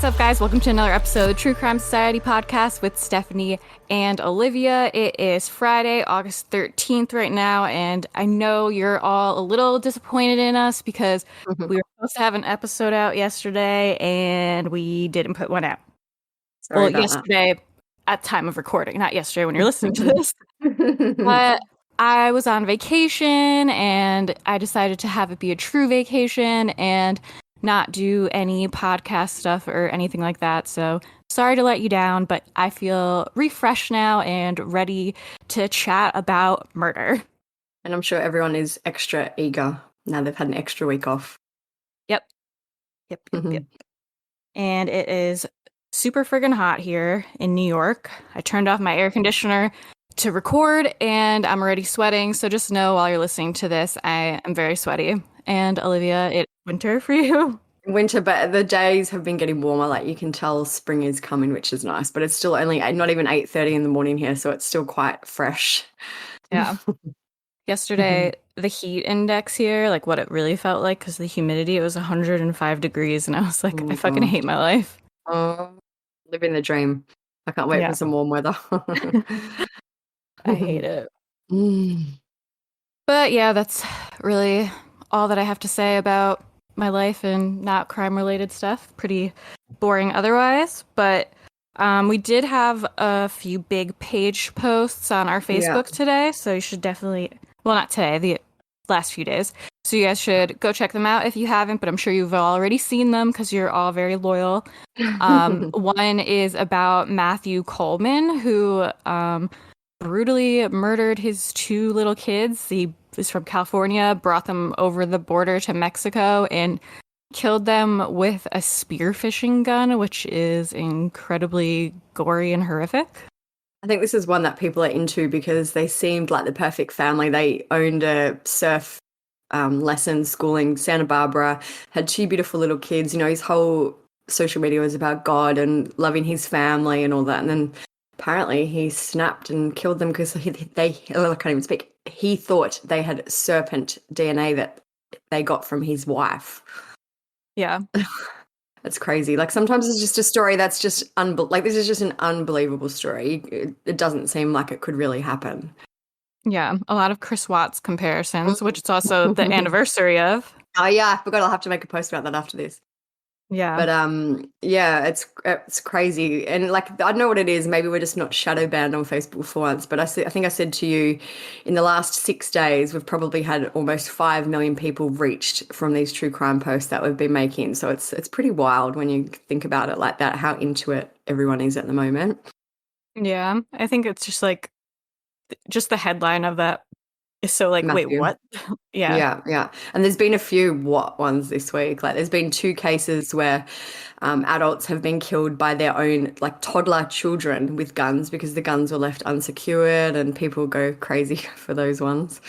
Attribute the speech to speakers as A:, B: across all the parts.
A: What's up, guys? Welcome to another episode of the True Crime Society podcast with Stephanie and Olivia. It is Friday, August 13th right now, and I know you're all a little disappointed in us because we were supposed to have an episode out yesterday, and we didn't put one out.
B: Sorry about
A: yesterday at time of recording, not yesterday when you're listening to this. But I was on vacation, and I decided to have it be a true vacation and not do any podcast stuff or anything like that. So sorry to let you down, but I feel refreshed now and ready to chat about murder.
B: And I'm sure everyone is extra eager now they've had an extra week off.
A: Yep. And it is super friggin' hot here in New York. I turned off my air conditioner to record and I'm already sweating. So just know while you're listening to this, I am very sweaty. And Olivia, it's winter for you.
B: Winter, but the days have been getting warmer. Like you can tell spring is coming, which is nice. But it's still only not even 8:30 in the morning here, so it's still quite fresh.
A: Yeah. Yesterday, the heat index here, like what it really felt like, because the humidity, it was 105 degrees, and I was like, I fucking hate my life.
B: Oh, living the dream. I can't wait for some warm weather.
A: I hate it. But yeah, that's really all that I have to say about my life and not crime-related stuff. Pretty boring otherwise. But we did have a few big page posts on our Facebook today, so you should definitely... Well, not today, the last few days. So you guys should go check them out if you haven't, but I'm sure you've already seen them because you're all very loyal. One is about Matthew Coleman, who brutally murdered his two little kids. He is from California, brought them over the border to Mexico, and killed them with a spearfishing gun, which is incredibly gory and horrific.
B: I think this is one that people are into because they seemed like the perfect family. They owned a surf lesson school in Santa Barbara, had two beautiful little kids. You know, his whole social media was about God and loving his family and all that. And then apparently he snapped and killed them because I can't even speak. He thought they had serpent DNA that they got from his wife.
A: Yeah.
B: That's crazy. Like sometimes it's just a story that's just like this is just an unbelievable story. It doesn't seem like it could really happen.
A: Yeah, a lot of Chris Watts comparisons, which it's also the anniversary of.
B: Oh yeah, I forgot. I'll have to make a post about that after this.
A: Yeah.
B: But yeah, it's crazy. And like I don't know what it is. Maybe we're just not shadow banned on Facebook for once. But I think I said to you, in the last 6 days, we've probably had almost 5 million people reached from these true crime posts that we've been making. So it's pretty wild when you think about it like that, how into it everyone is at the moment.
A: Yeah, I think it's just like just the headline of that is so like, Matthew. Wait, what?
B: Yeah. And there's been a few ones this week. Like there's been 2 cases where adults have been killed by their own like toddler children with guns because the guns were left unsecured, and people go crazy for those ones.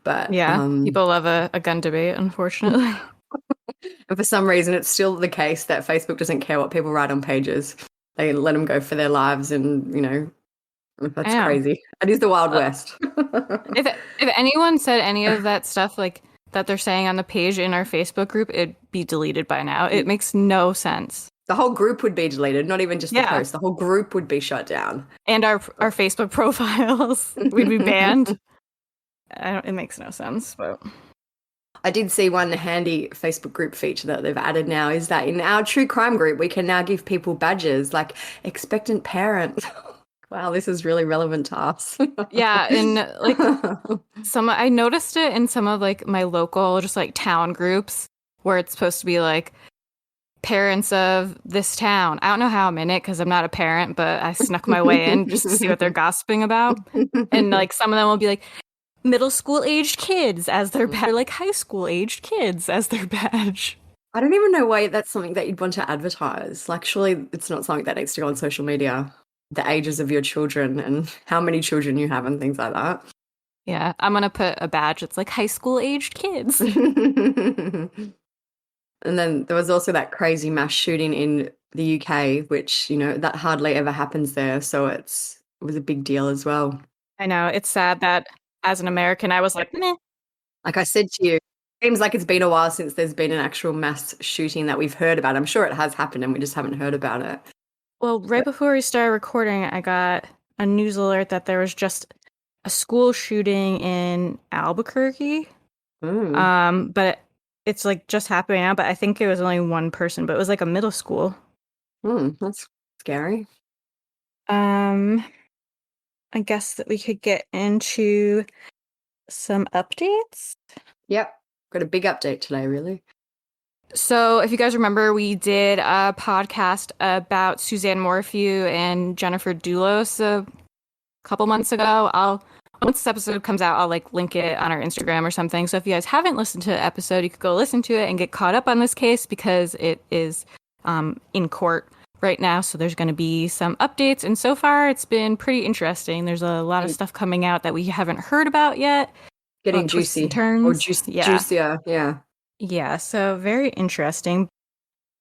B: But
A: yeah, people love a gun debate, unfortunately.
B: And for some reason, it's still the case that Facebook doesn't care what people write on pages. They let them go for their lives, and you know. That's crazy. It is the Wild West.
A: If anyone said any of that stuff like that they're saying on the page in our Facebook group, it'd be deleted by now. It makes no sense.
B: The whole group would be deleted, not even just the post. The whole group would be shut down.
A: And our Facebook profiles, we'd be banned. It makes no sense, but...
B: I did see one handy Facebook group feature that they've added now is that in our true crime group, we can now give people badges like expectant parent. Wow, this is really relevant to us.
A: Yeah, and like I noticed it in some of like my local just like town groups where it's supposed to be like parents of this town. I don't know how I'm in it because I'm not a parent, but I snuck my way in just to see what they're gossiping about. And like some of them will be like middle school aged kids as their badge, or like high school aged kids as their badge.
B: I don't even know why that's something that you'd want to advertise. Like surely it's not something that needs to go on social media. The ages of your children and how many children you have and things like that.
A: Yeah, I'm going to put a badge that's like high school aged kids.
B: And then there was also that crazy mass shooting in the UK, which, you know, that hardly ever happens there. So it was a big deal as well.
A: I know. It's sad that as an American, I was like, meh.
B: Like I said to you, Seems like it's been a while since there's been an actual mass shooting that we've heard about. I'm sure it has happened and we just haven't heard about it.
A: Well, right before we started recording, I got a news alert that there was just a school shooting in Albuquerque. But it's like just happening now, but I think it was only one person, but it was like a middle school.
B: That's scary.
A: I guess that we could get into some updates.
B: Yep. Got a big update today, really.
A: So, if you guys remember, we did a podcast about Suzanne Morphew and Jennifer Dulos a couple months ago. Once this episode comes out, I'll like link it on our Instagram or something. So if you guys haven't listened to the episode, you could go listen to it and get caught up on this case because it is in court right now. So there's going to be some updates. And so far, it's been pretty interesting. There's a lot of stuff coming out that we haven't heard about yet.
B: Getting juicy.
A: Turns.
B: Or juicier, yeah.
A: Yeah, so very interesting.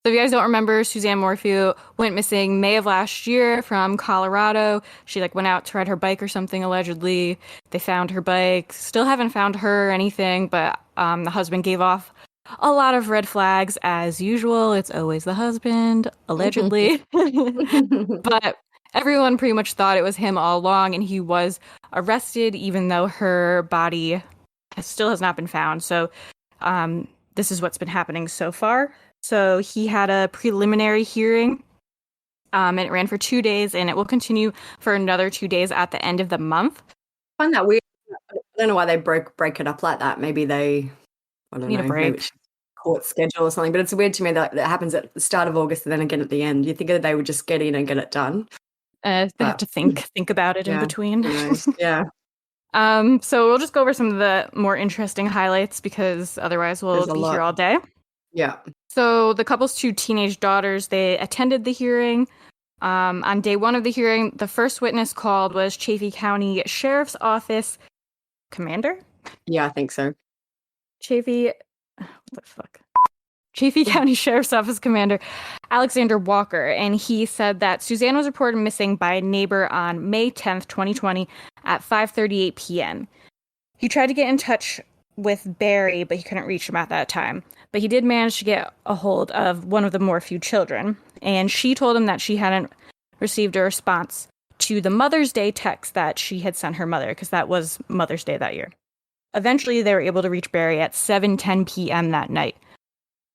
A: So if you guys don't remember, Suzanne Morphew went missing May of last year from Colorado. She like went out to ride her bike or something, allegedly. They found her bike. Still haven't found her or anything, but the husband gave off a lot of red flags as usual. It's always the husband, allegedly. But everyone pretty much thought it was him all along, and he was arrested even though her body still has not been found. So this is what's been happening so far. So he had a preliminary hearing, and it ran for 2 days, and it will continue for another 2 days at the end of the month.
B: I find that weird. I don't know why they break it up like that. Maybe they, I don't
A: Need
B: know,
A: a break.
B: maybe it's court schedule or something. But it's weird to me that it happens at the start of August and then again at the end. You think that they would just get in and get it done.
A: They have to think about it in between.
B: Yeah.
A: So we'll just go over some of the more interesting highlights because otherwise we'll be here all day.
B: Yeah.
A: So the couple's 2 teenage daughters, they attended the hearing. On day 1 of the hearing, the first witness called was Chaffee County Sheriff's Office Commander?
B: Yeah, I think so.
A: Chaffee County Sheriff's Office Commander Alexander Walker, and he said that Suzanne was reported missing by a neighbor on May 10th, 2020 at 5:38 p.m. He tried to get in touch with Barry, but he couldn't reach him at that time. But he did manage to get a hold of one of the Morphew children, and she told him that she hadn't received a response to the Mother's Day text that she had sent her mother, because that was Mother's Day that year. Eventually, they were able to reach Barry at 7:10 p.m. that night.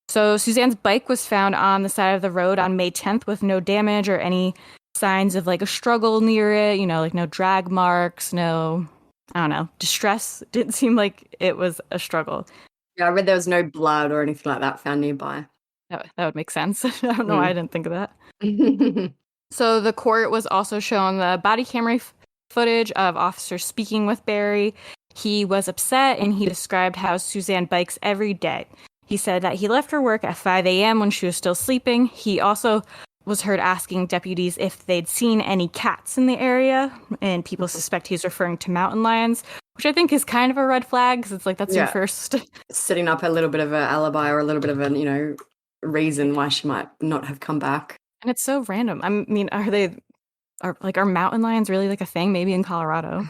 A: So Suzanne's bike was found on the side of the road on May 10th with no damage or any signs of like a struggle near it, like no drag marks, no, I don't know, distress. It didn't seem like it was a struggle.
B: Yeah, I read there was no blood or anything like that found nearby.
A: That would make sense. I don't know why I didn't think of that. So the court was also shown the body camera footage of officers speaking with Barry. He was upset and he described how Suzanne bikes every day. He said that he left her work at 5 a.m. when she was still sleeping. He also was heard asking deputies if they'd seen any cats in the area, and people suspect he's referring to mountain lions, which I think is kind of a red flag, because it's like that's your first...
B: Setting up a little bit of an alibi or a little bit of a, reason why she might not have come back.
A: And it's so random. I mean, are mountain lions really like a thing? Maybe in Colorado.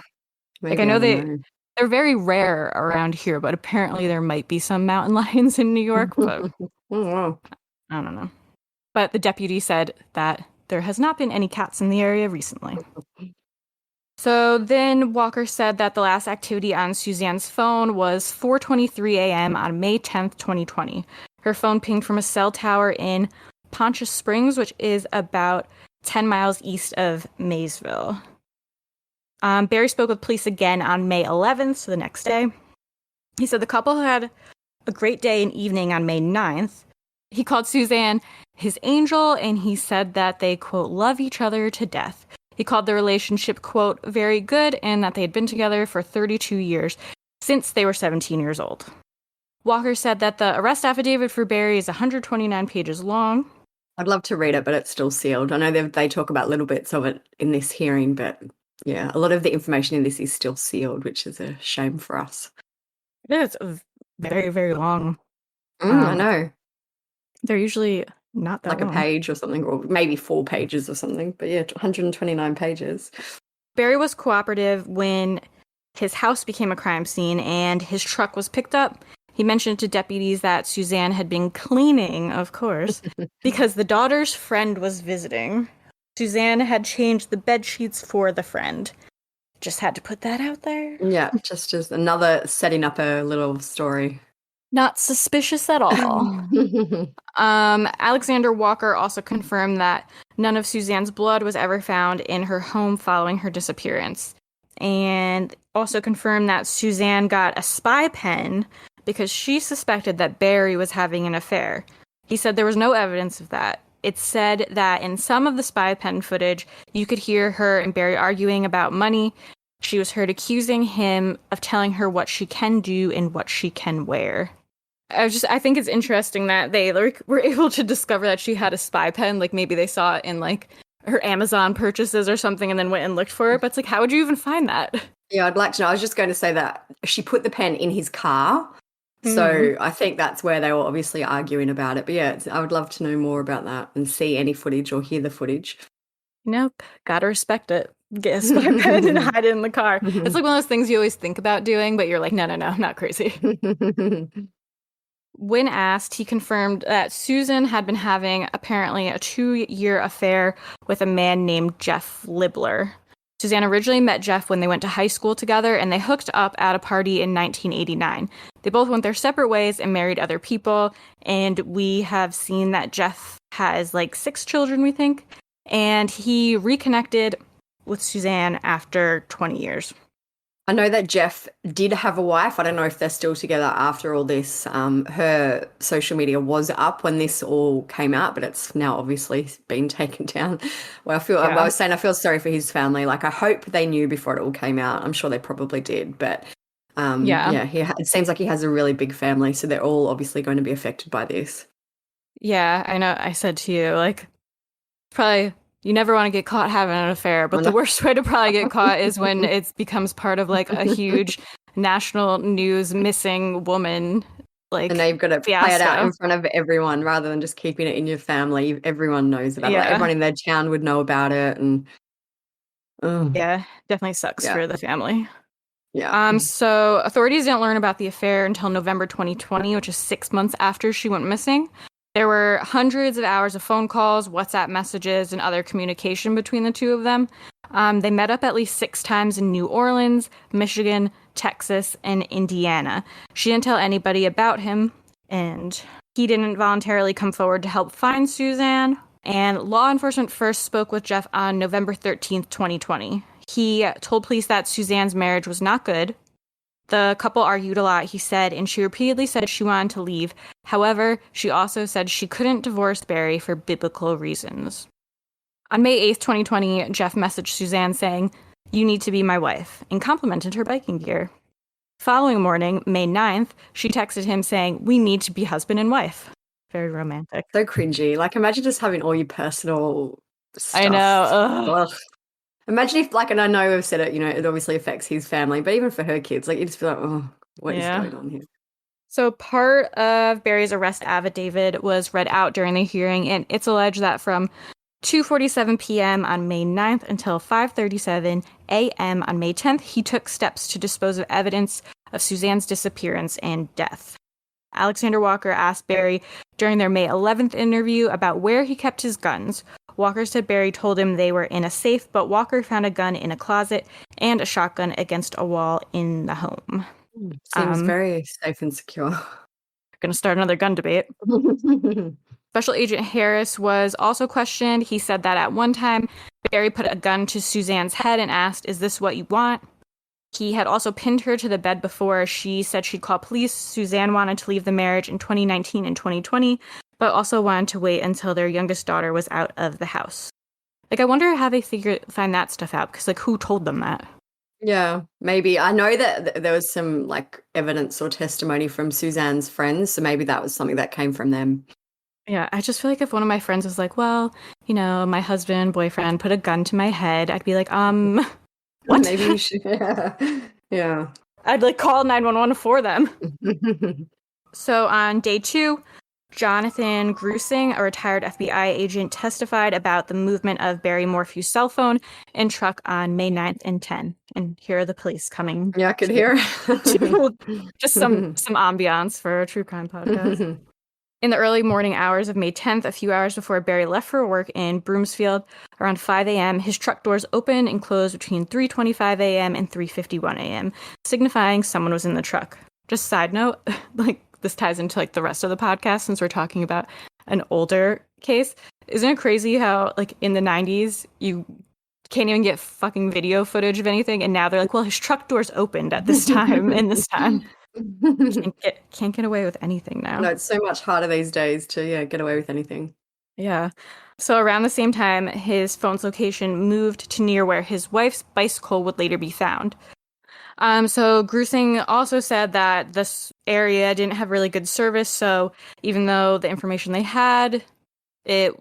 B: Maybe,
A: like I know they're very rare around here, but apparently there might be some mountain lions in New York, but I don't know. But the deputy said that there has not been any cats in the area recently. So then Walker said that the last activity on Suzanne's phone was 4:23 a.m. on May 10th, 2020. Her phone pinged from a cell tower in Poncha Springs, which is about 10 miles east of Maysville. Barry spoke with police again on May 11th, so the next day. He said the couple had a great day and evening on May 9th. He called Suzanne his angel, and he said that they, quote, love each other to death. He called the relationship, quote, very good, and that they had been together for 32 years, since they were 17 years old. Walker said that the arrest affidavit for Barry is 129 pages long.
B: I'd love to read it, but it's still sealed. I know they talk about little bits of it in this hearing, but yeah, a lot of the information in this is still sealed, which is a shame for us.
A: Yeah, it's very, very long.
B: I know.
A: They're usually not that long.
B: Like a page or something, or maybe 4 pages or something. But yeah, 129 pages.
A: Barry was cooperative when his house became a crime scene and his truck was picked up. He mentioned to deputies that Suzanne had been cleaning, of course, because the daughter's friend was visiting. Suzanne had changed the bed sheets for the friend. Just had to put that out there.
B: Yeah, just as another setting up a little story.
A: Not suspicious at all. Alexander Walker also confirmed that none of Suzanne's blood was ever found in her home following her disappearance. And also confirmed that Suzanne got a spy pen because she suspected that Barry was having an affair. He said there was no evidence of that. It said that in some of the spy pen footage, you could hear her and Barry arguing about money. She was heard accusing him of telling her what she can do and what she can wear. I think it's interesting that they were able to discover that she had a spy pen. Like maybe they saw it in like her Amazon purchases or something and then went and looked for it. But it's like, how would you even find that?
B: Yeah, I'd like to know. I was just going to say that she put the pen in his car. So I think that's where they were obviously arguing about it. But yeah, I would love to know more about that and see any footage or hear the footage.
A: Nope. Gotta respect it. Get a spy pen and hide it in the car. It's like one of those things you always think about doing, but you're like, no, I'm not crazy. When asked, he confirmed that Susan had been having apparently a 2-year affair with a man named Jeff Libler. Suzanne originally met Jeff when they went to high school together, and they hooked up at a party in 1989. They both went their separate ways and married other people, and we have seen that Jeff has like 6 children, we think, and he reconnected with Suzanne after 20 years.
B: I know that Jeff did have a wife. I don't know if they're still together after all this. Her social media was up when this all came out, but it's now obviously been taken down. Well, I was saying I feel sorry for his family. Like, I hope they knew before it all came out. I'm sure they probably did, but it seems like he has a really big family, so they're all obviously going to be affected by this.
A: Yeah, I know. I said to you, like, probably you never want to get caught having an affair, but the worst way to probably get caught is when it becomes part of like a huge national news missing woman. Like,
B: and now you've got to play it out in front of everyone rather than just keeping it in your family. Everyone knows about it. Like, everyone in their town would know about it, and
A: yeah, definitely sucks for the family.
B: Yeah.
A: So authorities didn't learn about the affair until November 2020, which is 6 months after she went missing. There were hundreds of hours of phone calls, WhatsApp messages, and other communication between the two of them. They met up at least 6 times in New Orleans, Michigan, Texas, and Indiana. She didn't tell anybody about him, and he didn't voluntarily come forward to help find Suzanne. And law enforcement first spoke with Jeff on November 13th, 2020. He told police that Suzanne's marriage was not good. The couple argued a lot, he said, and she repeatedly said she wanted to leave. However, she also said she couldn't divorce Barry for biblical reasons. On May 8th, 2020, Jeff messaged Suzanne saying, "You need to be my wife," and complimented her biking gear. Following morning, May 9th, she texted him saying, "We need to be husband and wife." Very romantic.
B: So cringy. Like, imagine just having all your personal stuff.
A: I know.
B: Ugh. Imagine if, like, and I know we've said it, it obviously affects his family, but even for her kids, like, you just feel like, oh, what is going on here?
A: So part of Barry's arrest affidavit was read out during the hearing, and it's alleged that from 2:47 p.m. on May 9th until 5:37 a.m. on May 10th, he took steps to dispose of evidence of Suzanne's disappearance and death. Alexander Walker asked Barry during their May 11th interview about where he kept his guns. Walker said Barry told him they were in a safe, but Walker found a gun in a closet and a shotgun against a wall in the home.
B: Seems very safe and secure.
A: Going to start another gun debate. Special Agent Harris was also questioned. He said that at one time, Barry put a gun to Suzanne's head and asked, "Is this what you want?" He had also pinned her to the bed before. She said she'd call police. Suzanne wanted to leave the marriage in 2019 and 2020, but also wanted to wait until their youngest daughter was out of the house. Like, I wonder how they find that stuff out, because, like, who told them that?
B: Yeah, maybe. I know that there was some, like, evidence or testimony from Suzanne's friends, so maybe that was something that came from them.
A: Yeah, I just feel like if one of my friends was like, well, my husband, boyfriend put a gun to my head, I'd be like, what?
B: Maybe you should. Yeah.
A: I'd, like, call 911 for them. So on day 2, Jonathan Grusing, a retired FBI agent, testified about the movement of Barry Morphew's cell phone and truck on May 9th and 10. And here are the police coming.
B: Yeah, I could hear.
A: Just some ambiance for a true crime podcast. In the early morning hours of May 10th, a few hours before Barry left for work in Broomfield, around 5 a.m., his truck doors opened and closed between 3:25 a.m. and 3:51 a.m., signifying someone was in the truck. Just side note, like this ties into like the rest of the podcast since we're talking about an older case. Isn't it crazy how like in the 90s you can't even get fucking video footage of anything, and now they're like, well, his truck doors opened at this time and this time. Can't get away with anything now.
B: No, it's so much harder these days to get away with anything.
A: Yeah. So around the same time, his phone's location moved to near where his wife's bicycle would later be found. So Grusing also said that this area didn't have really good service, so even though the information they had, it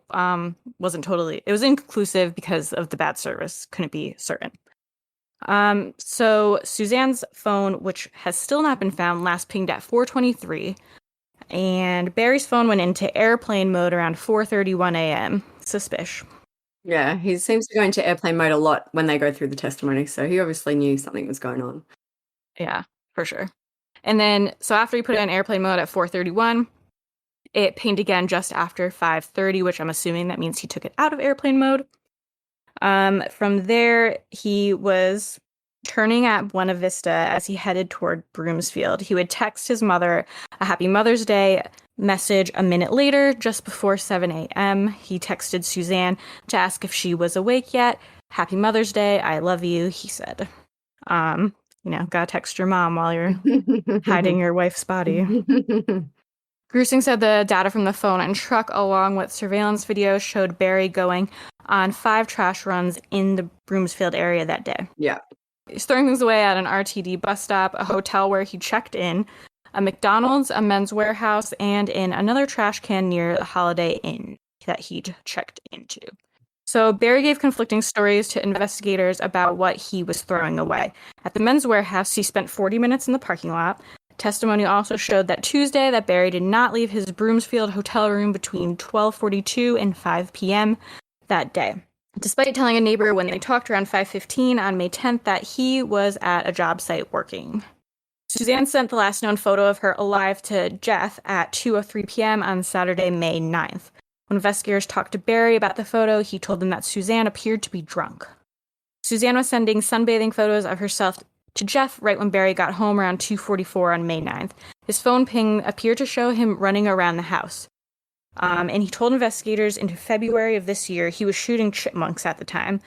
A: wasn't totally, it was inconclusive because of the bad service, couldn't be certain. So Suzanne's phone, which has still not been found, last pinged at 4:23, and Barry's phone went into airplane mode around 4:31 a.m. Suspicious.
B: Yeah, he seems to go into airplane mode a lot when they go through the testimony, so he obviously knew something was going on.
A: Yeah, for sure. And then, so after he put it in airplane mode at 4:31, it pinged again just after 5:30, which I'm assuming that means he took it out of airplane mode. From there, he was turning at Buena Vista as he headed toward Broomfield. He would text his mother a Happy Mother's Day message a minute later, just before 7 a.m. He texted Suzanne to ask if she was awake yet. Happy Mother's Day, I love you, he said. Gotta text your mom while you're hiding your wife's body. Grusing said the data from the phone and truck, along with surveillance video, showed Barry going on 5 trash runs in the Broomfield area that day.
B: Yeah.
A: He's throwing things away at an RTD bus stop, a hotel where he checked in, a McDonald's, a Men's Warehouse, and in another trash can near the Holiday Inn that he'd checked into. So Barry gave conflicting stories to investigators about what he was throwing away. At the Men's Warehouse, he spent 40 minutes in the parking lot. Testimony also showed that Tuesday that Barry did not leave his Broomfield hotel room between 12:42 and 5 p.m. that day, despite telling a neighbor when they talked around 5:15 on May 10th that he was at a job site working. Suzanne sent the last known photo of her alive to Jeff at 2:03 p.m. on Saturday, May 9th. When investigators talked to Barry about the photo, he told them that Suzanne appeared to be drunk. Suzanne was sending sunbathing photos of herself to Jeff right when Barry got home around 2:44 on May 9th. His phone ping appeared to show him running around the house. And he told investigators in February of this year he was shooting chipmunks at the time,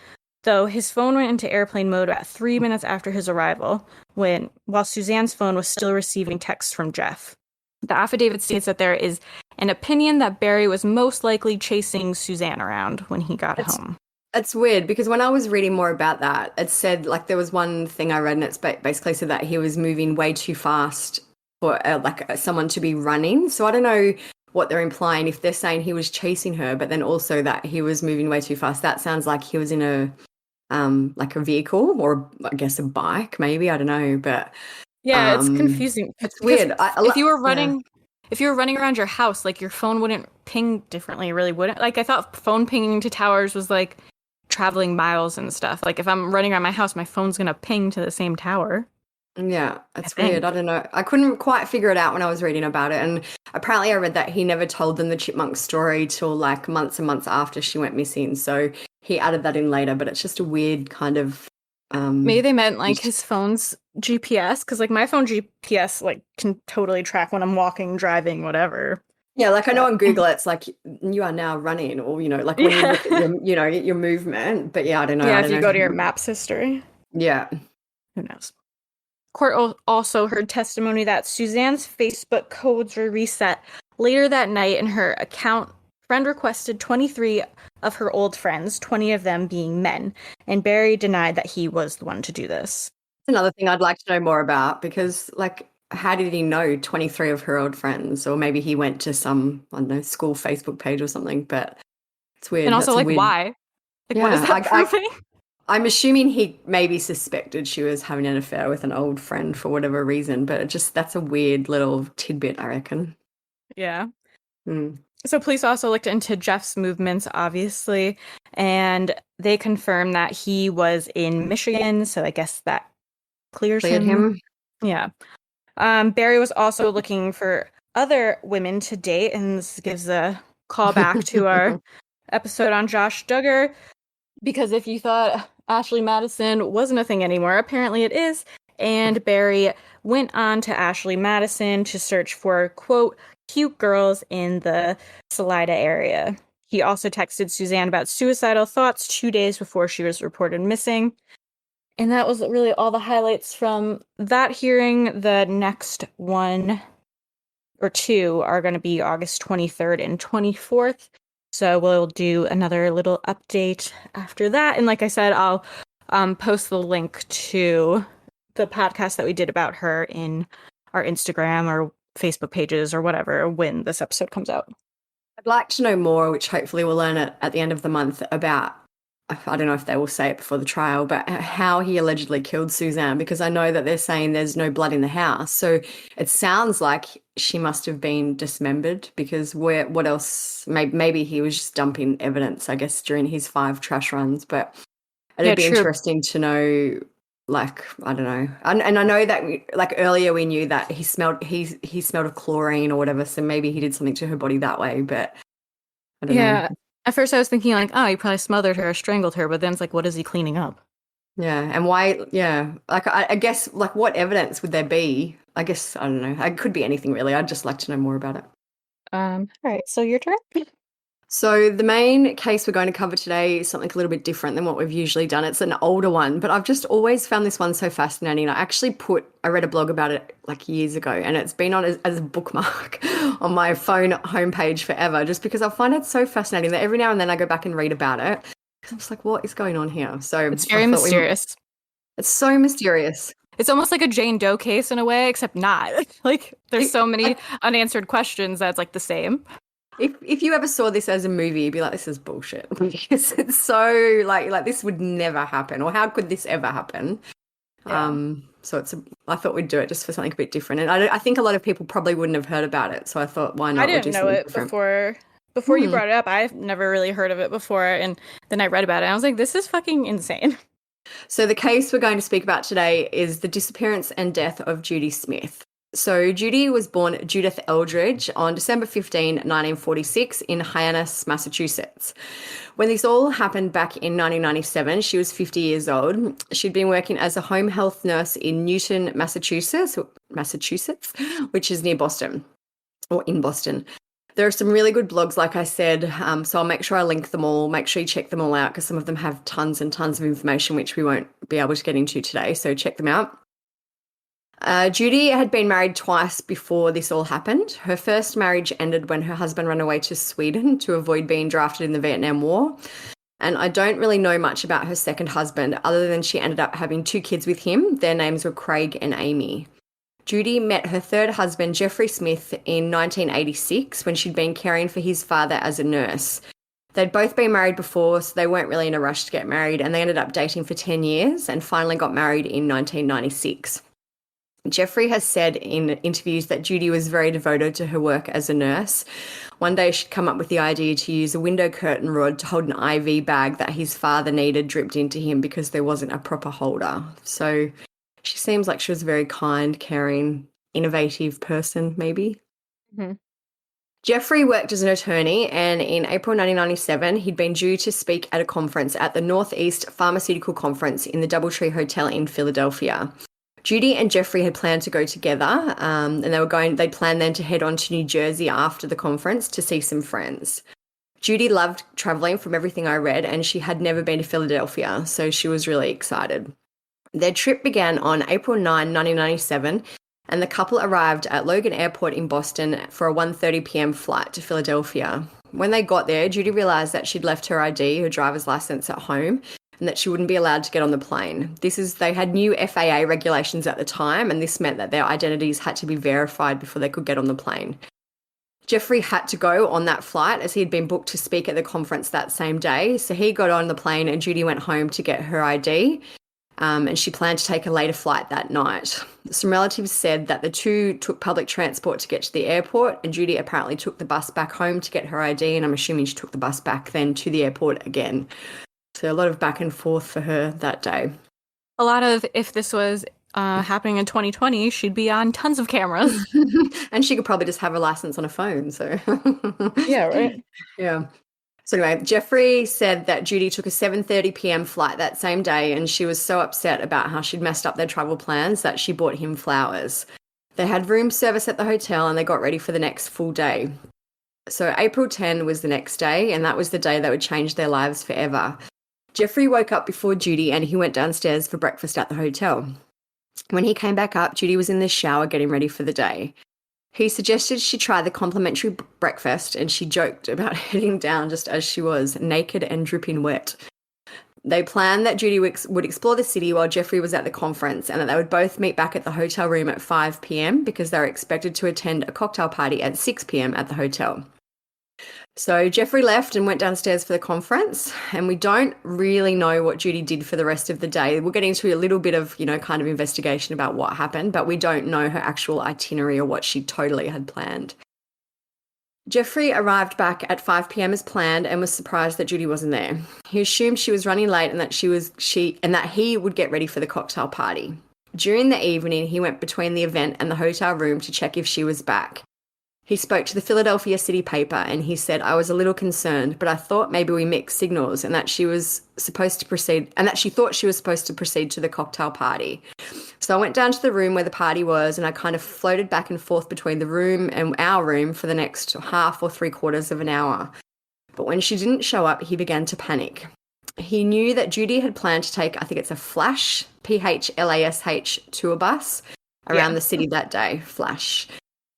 A: though his phone went into airplane mode about 3 minutes after his arrival, while Suzanne's phone was still receiving texts from Jeff. The affidavit states that there is an opinion that Barry was most likely chasing Suzanne around when he got home.
B: It's weird because when I was reading more about that, it said, like, there was one thing I read and it's basically said that he was moving way too fast for someone to be running. So I don't know what they're implying if they're saying he was chasing her, but then also that he was moving way too fast. That sounds like he was in a vehicle or I guess a bike, maybe. I don't know, but
A: yeah, it's confusing.
B: It's weird.
A: If you were running around your house, like your phone wouldn't ping differently, really wouldn't. Like I thought phone pinging to towers was like traveling miles and stuff. Like if I'm running around my house, my phone's gonna ping to the same tower.
B: Yeah, it's weird. I don't know. I couldn't quite figure it out when I was reading about it. And apparently I read that he never told them the chipmunk story till like months and months after she went missing. So he added that in later, but it's just a weird kind of
A: maybe they meant like his phone's GPS, because like my phone GPS like can totally track when I'm walking, driving, whatever.
B: Yeah, like I know on Google it's like you are now running, or like when you look at your movement. But yeah, I don't know.
A: Yeah, if you go to your maps history.
B: Yeah.
A: Who knows? Court also heard testimony that Suzanne's Facebook codes were reset later that night, and her account friend requested 23 of her old friends, 20 of them being men, and Barry denied that he was the one to do this.
B: Another thing I'd like to know more about, because like how did he know 23 of her old friends? Or maybe he went to some, I don't know, school Facebook page or something, but it's weird.
A: And also, like, why? Like, what is that proving?
B: I'm assuming he maybe suspected she was having an affair with an old friend for whatever reason, but that's a weird little tidbit, I reckon.
A: Yeah.
B: Mm.
A: So police also looked into Jeff's movements, obviously, and they confirmed that he was in Michigan. So I guess that clears
B: Cleared
A: him.
B: him.
A: Yeah. Barry was also looking for other women to date, and this gives a call back to our episode on Josh Duggar, because if you thought Ashley Madison wasn't a thing anymore, apparently it is. And Barry went on to Ashley Madison to search for, quote, cute girls in the Salida area. He also texted Suzanne about suicidal thoughts 2 days before she was reported missing. And that was really all the highlights from that hearing. The next one or two are going to be August 23rd and 24th. So we'll do another little update after that. And like I said, I'll post the link to the podcast that we did about her in our Instagram or Facebook pages or whatever when this episode comes out.
B: I'd like to know more, which hopefully we'll learn at the end of the month, about, I don't know if they will say it before the trial, but how he allegedly killed Suzanne, because I know that they're saying there's no blood in the house. So it sounds like she must have been dismembered, because what else? Maybe he was just dumping evidence, I guess, during his 5 trash runs. But it'd be
A: true.
B: interesting to know, like, I don't know. And I know that, like, earlier we knew that he smelled of chlorine or whatever, so maybe he did something to her body that way, but I don't know.
A: At first I was thinking like, oh, he probably smothered her or strangled her, but then it's like, what is he cleaning up?
B: Yeah, and why? Yeah, like I guess, like, what evidence would there be? I guess I don't know. It could be anything really. I'd just like to know more about it.
A: All right, so your turn.
B: So the main case we're going to cover today is something a little bit different than what we've usually done. It's an older one, but I've just always found this one so fascinating. I read a blog about it like years ago, and it's been on as a bookmark on my phone homepage forever, just because I find it so fascinating that every now and then I go back and read about it. Because I'm just like, what is going on here? So
A: It's very mysterious.
B: It's so mysterious.
A: It's almost like a Jane Doe case in a way, except not. Like, there's so many unanswered questions that's like the same.
B: If you ever saw this as a movie, you'd be like, this is bullshit. Because it's so like this would never happen, or how could this ever happen?
A: Yeah.
B: So I thought we'd do it just for something a bit different, and I think a lot of people probably wouldn't have heard about it. So I thought, why not?
A: I didn't know it before you brought it up. I've never really heard of it before, and then I read about it. And I was like, this is fucking insane.
B: So the case we're going to speak about today is the disappearance and death of Judy Smith. So Judy was born Judith Eldridge on December 15, 1946 in Hyannis, Massachusetts. When this all happened back in 1997, she was 50 years old. She'd been working as a home health nurse in Newton, Massachusetts, which is near Boston, or in Boston. There are some really good blogs, like I said, so I'll make sure I link them all. Make sure you check them all out, because some of them have tons and tons of information which we won't be able to get into today, so check them out. Judy had been married twice before this all happened. Her first marriage ended when her husband ran away to Sweden to avoid being drafted in the Vietnam War. And I don't really know much about her second husband, other than she ended up having 2 kids with him. Their names were Craig and Amy. Judy met her third husband, Jeffrey Smith, in 1986 when she'd been caring for his father as a nurse. They'd both been married before, so they weren't really in a rush to get married, and they ended up dating for 10 years and finally got married in 1996. Jeffrey has said in interviews that Judy was very devoted to her work as a nurse. One day she'd come up with the idea to use a window curtain rod to hold an IV bag that his father needed dripped into him because there wasn't a proper holder. So she seems like she was a very kind, caring, innovative person, maybe.
A: Mm-hmm.
B: Jeffrey worked as an attorney, and in April 1997, he'd been due to speak at a conference at the Northeast Pharmaceutical Conference in the Doubletree Hotel in Philadelphia. Judy and Jeffrey had planned to go together, and they'd planned then to head on to New Jersey after the conference to see some friends. Judy loved traveling, from everything I read, and she had never been to Philadelphia, so she was really excited. Their trip began on April 9, 1997, and the couple arrived at Logan Airport in Boston for a 1:30 p.m. flight to Philadelphia. When they got there, Judy realised that she'd left her ID, her driver's licence, at home, and that she wouldn't be allowed to get on the plane. They had new FAA regulations at the time, and this meant that their identities had to be verified before they could get on the plane. Jeffrey had to go on that flight as he had been booked to speak at the conference that same day, so he got on the plane and Judy went home to get her ID. and she planned to take a later flight that night. Some relatives said that the two took public transport to get to the airport, and Judy apparently took the bus back home to get her ID, and I'm assuming she took the bus back then to the airport again. So a lot of back and forth for her that day.
A: A lot of, if this was happening in 2020, she'd be on tons of cameras.
B: And she could probably just have a license on a phone, so.
A: Yeah, right.
B: Yeah. So anyway, Jeffrey said that Judy took a 7:30 p.m. flight that same day, and she was so upset about how she'd messed up their travel plans that she bought him flowers. They had room service at the hotel, and they got ready for the next full day. So April 10 was the next day, and that was the day that would change their lives forever. Jeffrey woke up before Judy, and he went downstairs for breakfast at the hotel. When he came back up, Judy was in the shower getting ready for the day. He suggested she try the complimentary breakfast, and she joked about heading down just as she was, naked and dripping wet. They planned that Judy would explore the city while Jeffrey was at the conference, and that they would both meet back at the hotel room at 5 p.m. because they were expected to attend a cocktail party at 6 p.m. at the hotel. So Jeffrey left and went downstairs for the conference, and we don't really know what Judy did for the rest of the day. We'll get into a little bit of, kind of investigation about what happened, but we don't know her actual itinerary or what she totally had planned. Jeffrey arrived back at 5 p.m. as planned and was surprised that Judy wasn't there. He assumed she was running late and that he would get ready for the cocktail party. During the evening, he went between the event and the hotel room to check if she was back. He spoke to the Philadelphia City paper, and he said, "I was a little concerned, but I thought maybe we mixed signals and that she was supposed to proceed, and that she thought she was supposed to proceed to the cocktail party." So I went down to the room where the party was, and I kind of floated back and forth between the room and our room for the next half or 3/4 of an hour. But when she didn't show up, he began to panic. He knew that Judy had planned to take, I think it's a Flash, Flash tour bus around the city that day, Flash.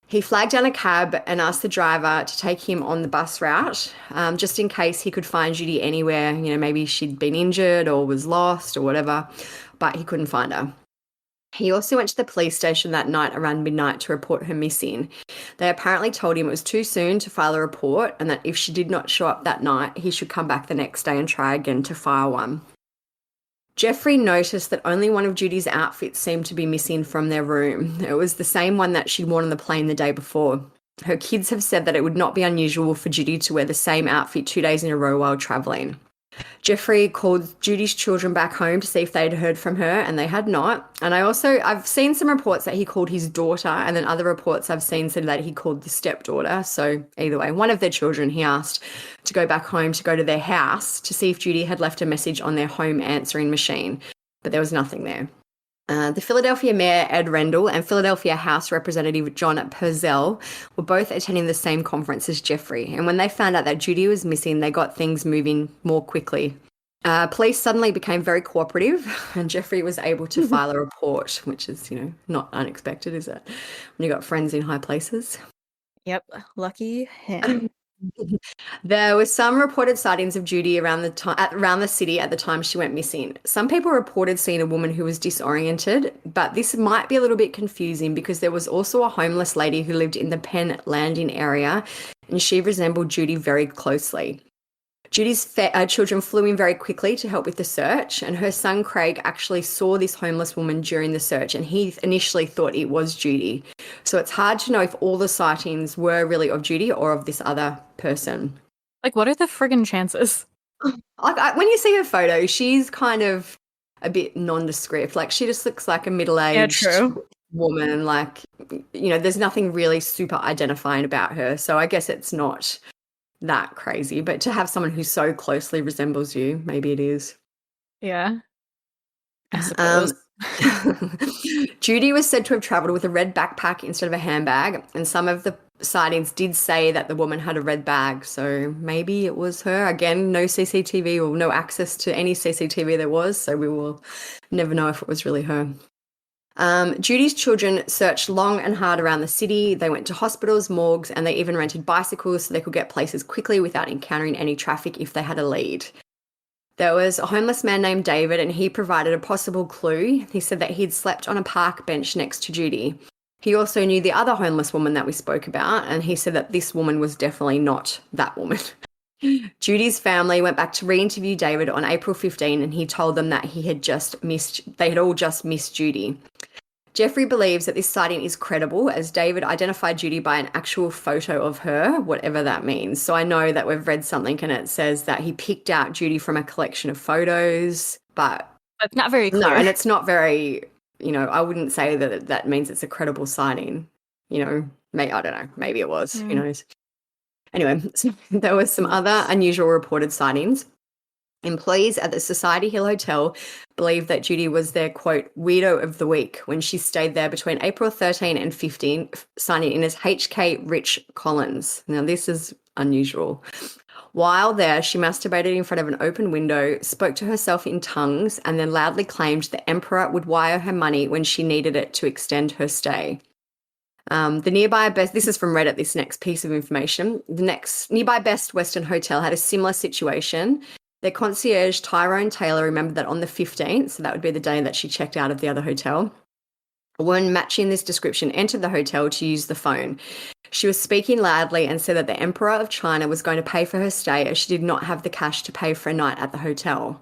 B: He flagged down a cab and asked the driver to take him on the bus route, just in case he could find Judy anywhere. Maybe she'd been injured or was lost or whatever, but he couldn't find her. He also went to the police station that night around midnight to report her missing. They apparently told him it was too soon to file a report, and that if she did not show up that night, he should come back the next day and try again to file one. Jeffrey noticed that only one of Judy's outfits seemed to be missing from their room. It was the same one that she'd worn on the plane the day before. Her kids have said that it would not be unusual for Judy to wear the same outfit 2 days in a row while traveling. Jeffrey called Judy's children back home to see if they'd heard from her, and they had not. And I've seen some reports that he called his daughter, and then other reports I've seen said that he called the stepdaughter. So either way, one of their children he asked to go back home to go to their house to see if Judy had left a message on their home answering machine, but there was nothing there. The Philadelphia Mayor, Ed Rendell, and Philadelphia House Representative John Purcell were both attending the same conference as Jeffrey, and when they found out that Judy was missing, they got things moving more quickly. Police suddenly became very cooperative, and Jeffrey was able to file a report, which is, not unexpected, is it? When you got friends in high places.
A: Yep, lucky him.
B: There were some reported sightings of Judy around the city at the time she went missing. Some people reported seeing a woman who was disoriented, but this might be a little bit confusing because there was also a homeless lady who lived in the Penn Landing area, and she resembled Judy very closely. Judy's children flew in very quickly to help with the search, and her son Craig actually saw this homeless woman during the search, and he initially thought it was Judy. So it's hard to know if all the sightings were really of Judy or of this other person.
A: Like, what are the friggin' chances?
B: When you see her photo, she's kind of a bit nondescript. Like, she just looks like a middle-aged woman. Like, there's nothing really super identifying about her. So I guess it's not that crazy, but to have someone who so closely resembles you, maybe it is.
A: Yeah, I suppose.
B: Judy was said to have traveled with a red backpack instead of a handbag, and some of the sightings did say that the woman had a red bag, so maybe it was her. Again, no CCTV or no access to any CCTV there was, so we will never know if it was really her. Judy's children searched long and hard around the city. They went to hospitals, morgues, and they even rented bicycles so they could get places quickly without encountering any traffic if they had a lead. There was a homeless man named David, and he provided a possible clue. He said that he'd slept on a park bench next to Judy. He also knew the other homeless woman that we spoke about, and he said that this woman was definitely not that woman. Judy's family went back to re-interview David on April 15, and he told them that they had all just missed Judy. Jeffrey believes that this sighting is credible, as David identified Judy by an actual photo of her, whatever that means. So I know that we've read something and it says that he picked out Judy from a collection of photos, but
A: It's not very
B: no,
A: clear.
B: and it's not very, I wouldn't say that that means it's a credible sighting. I don't know, maybe it was, who knows. Anyway, so there were some other unusual reported sightings. Employees at the Society Hill Hotel believe that Judy was their, quote, weirdo of the week when she stayed there between April 13 and 15, signing in as HK Rich Collins. Now, this is unusual. While there, she masturbated in front of an open window, spoke to herself in tongues, and then loudly claimed the Emperor would wire her money when she needed it to extend her stay. This is from Reddit, this next piece of information. The next nearby Best Western Hotel had a similar situation. Their concierge, Tyrone Taylor, remembered that on the 15th, so that would be the day that she checked out of the other hotel, a woman matching this description entered the hotel to use the phone. She was speaking loudly and said that the Emperor of China was going to pay for her stay as she did not have the cash to pay for a night at the hotel.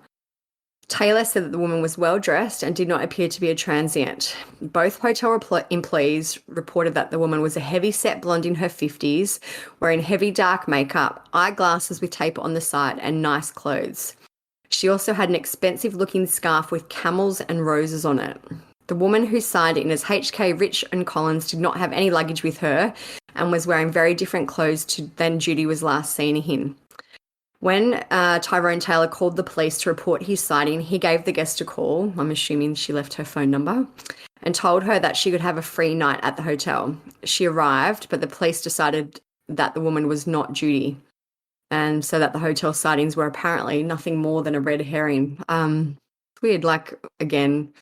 B: Taylor said that the woman was well dressed and did not appear to be a transient. Both hotel employees reported that the woman was a heavy-set blonde in her 50s, wearing heavy dark makeup, eyeglasses with tape on the side, and nice clothes. She also had an expensive-looking scarf with camels and roses on it. The woman who signed in as HK Rich and Collins did not have any luggage with her and was wearing very different clothes than Judy was last seen in. When Tyrone Taylor called the police to report his sighting, he gave the guest a call, I'm assuming she left her phone number, and told her that she could have a free night at the hotel. She arrived, but the police decided that the woman was not Judy, and so that the hotel sightings were apparently nothing more than a red herring. Weird, again,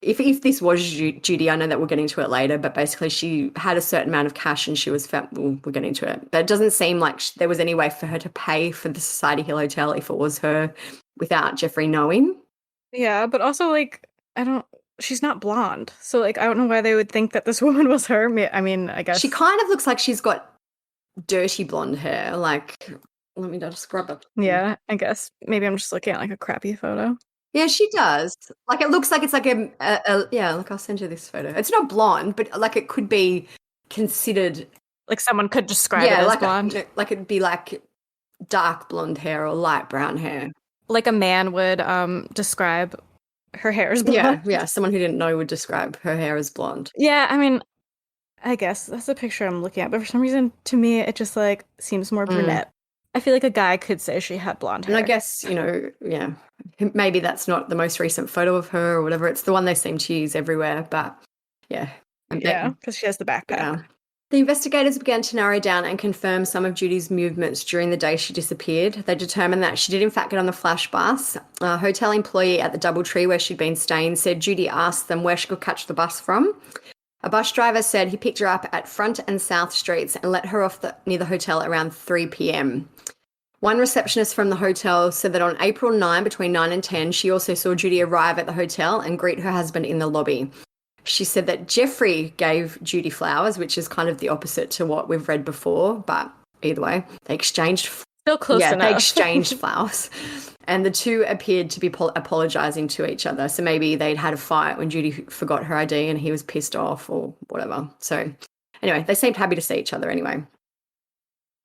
B: if this was Judy, I know that we'll get into it later, but basically she had a certain amount of cash and she was we'll get into it. But it doesn't seem like there was any way for her to pay for the Society Hill Hotel if it was her without Jeffrey knowing.
A: Yeah, but also, she's not blonde. So, I don't know why they would think that this woman was her. I mean, I guess.
B: She kind of looks like she's got dirty blonde hair. Let me just scrub up.
A: Yeah, I guess. Maybe I'm just looking at, a crappy photo.
B: Yeah, she does. It looks like it's I'll send you this photo. It's not blonde, but it could be considered.
A: Someone could describe it as blonde.
B: It'd be dark blonde hair or light brown hair.
A: Like a man would describe her hair as blonde.
B: Yeah, someone who didn't know would describe her hair as blonde.
A: Yeah, I mean, I guess that's the picture I'm looking at, but for some reason, to me, it just, seems more brunette. I feel like a guy could say she had blonde hair.
B: And I guess, yeah, maybe that's not the most recent photo of her or whatever. It's the one they seem to use everywhere, but yeah.
A: Yeah, because she has the backpack.
B: Yeah. The investigators began to narrow down and confirm some of Judy's movements during the day she disappeared. They determined that she did in fact get on the flash bus. A hotel employee at the Doubletree where she'd been staying said Judy asked them where she could catch the bus from. A bus driver said he picked her up at Front and South Streets and let her off near the hotel around 3 p.m. One receptionist from the hotel said that on April 9, between 9 and 10, she also saw Judy arrive at the hotel and greet her husband in the lobby. She said that Jeffrey gave Judy flowers, which is kind of the opposite to what we've read before, but either way, they exchanged.
A: Still close enough.
B: They exchanged flowers. And the two appeared to be apologising to each other. So maybe they'd had a fight when Judy forgot her ID and he was pissed off or whatever. So anyway, they seemed happy to see each other anyway.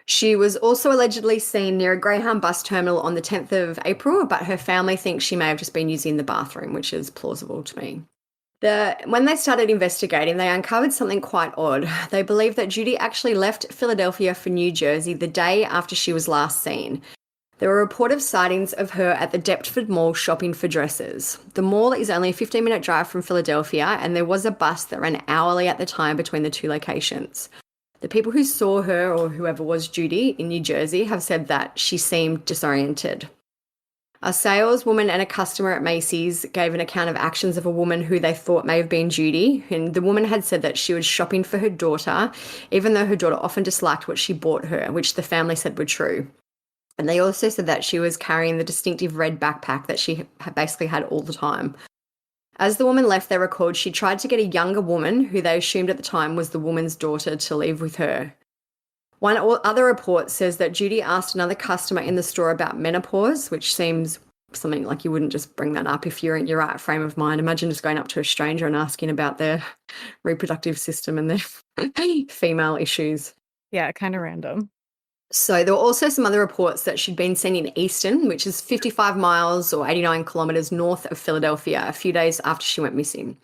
B: She was also allegedly seen near a Greyhound bus terminal on the 10th of April, but her family thinks she may have just been using the bathroom, which is plausible to me. When they started investigating, they uncovered something quite odd. They believe that Judy actually left Philadelphia for New Jersey the day after she was last seen. There were reported sightings of her at the Deptford Mall shopping for dresses. The mall is only a 15-minute drive from Philadelphia, and there was a bus that ran hourly at the time between the two locations. The people who saw her, or whoever was Judy, in New Jersey have said that she seemed disoriented. A saleswoman and a customer at Macy's gave an account of actions of a woman who they thought may have been Judy, and the woman had said that she was shopping for her daughter, even though her daughter often disliked what she bought her, which the family said were true. And they also said that she was carrying the distinctive red backpack that she basically had all the time. As the woman left, they recalled she tried to get a younger woman, who they assumed at the time was the woman's daughter, to leave with her. Other report says that Judy asked another customer in the store about menopause, which seems something like you wouldn't just bring that up if you're in your right frame of mind. Imagine just going up to a stranger and asking about their reproductive system and their female issues.
A: Yeah, kind of random.
B: So there were also some other reports that she'd been seen in Easton, which is 55 miles or 89 kilometers north of Philadelphia, a few days after she went missing.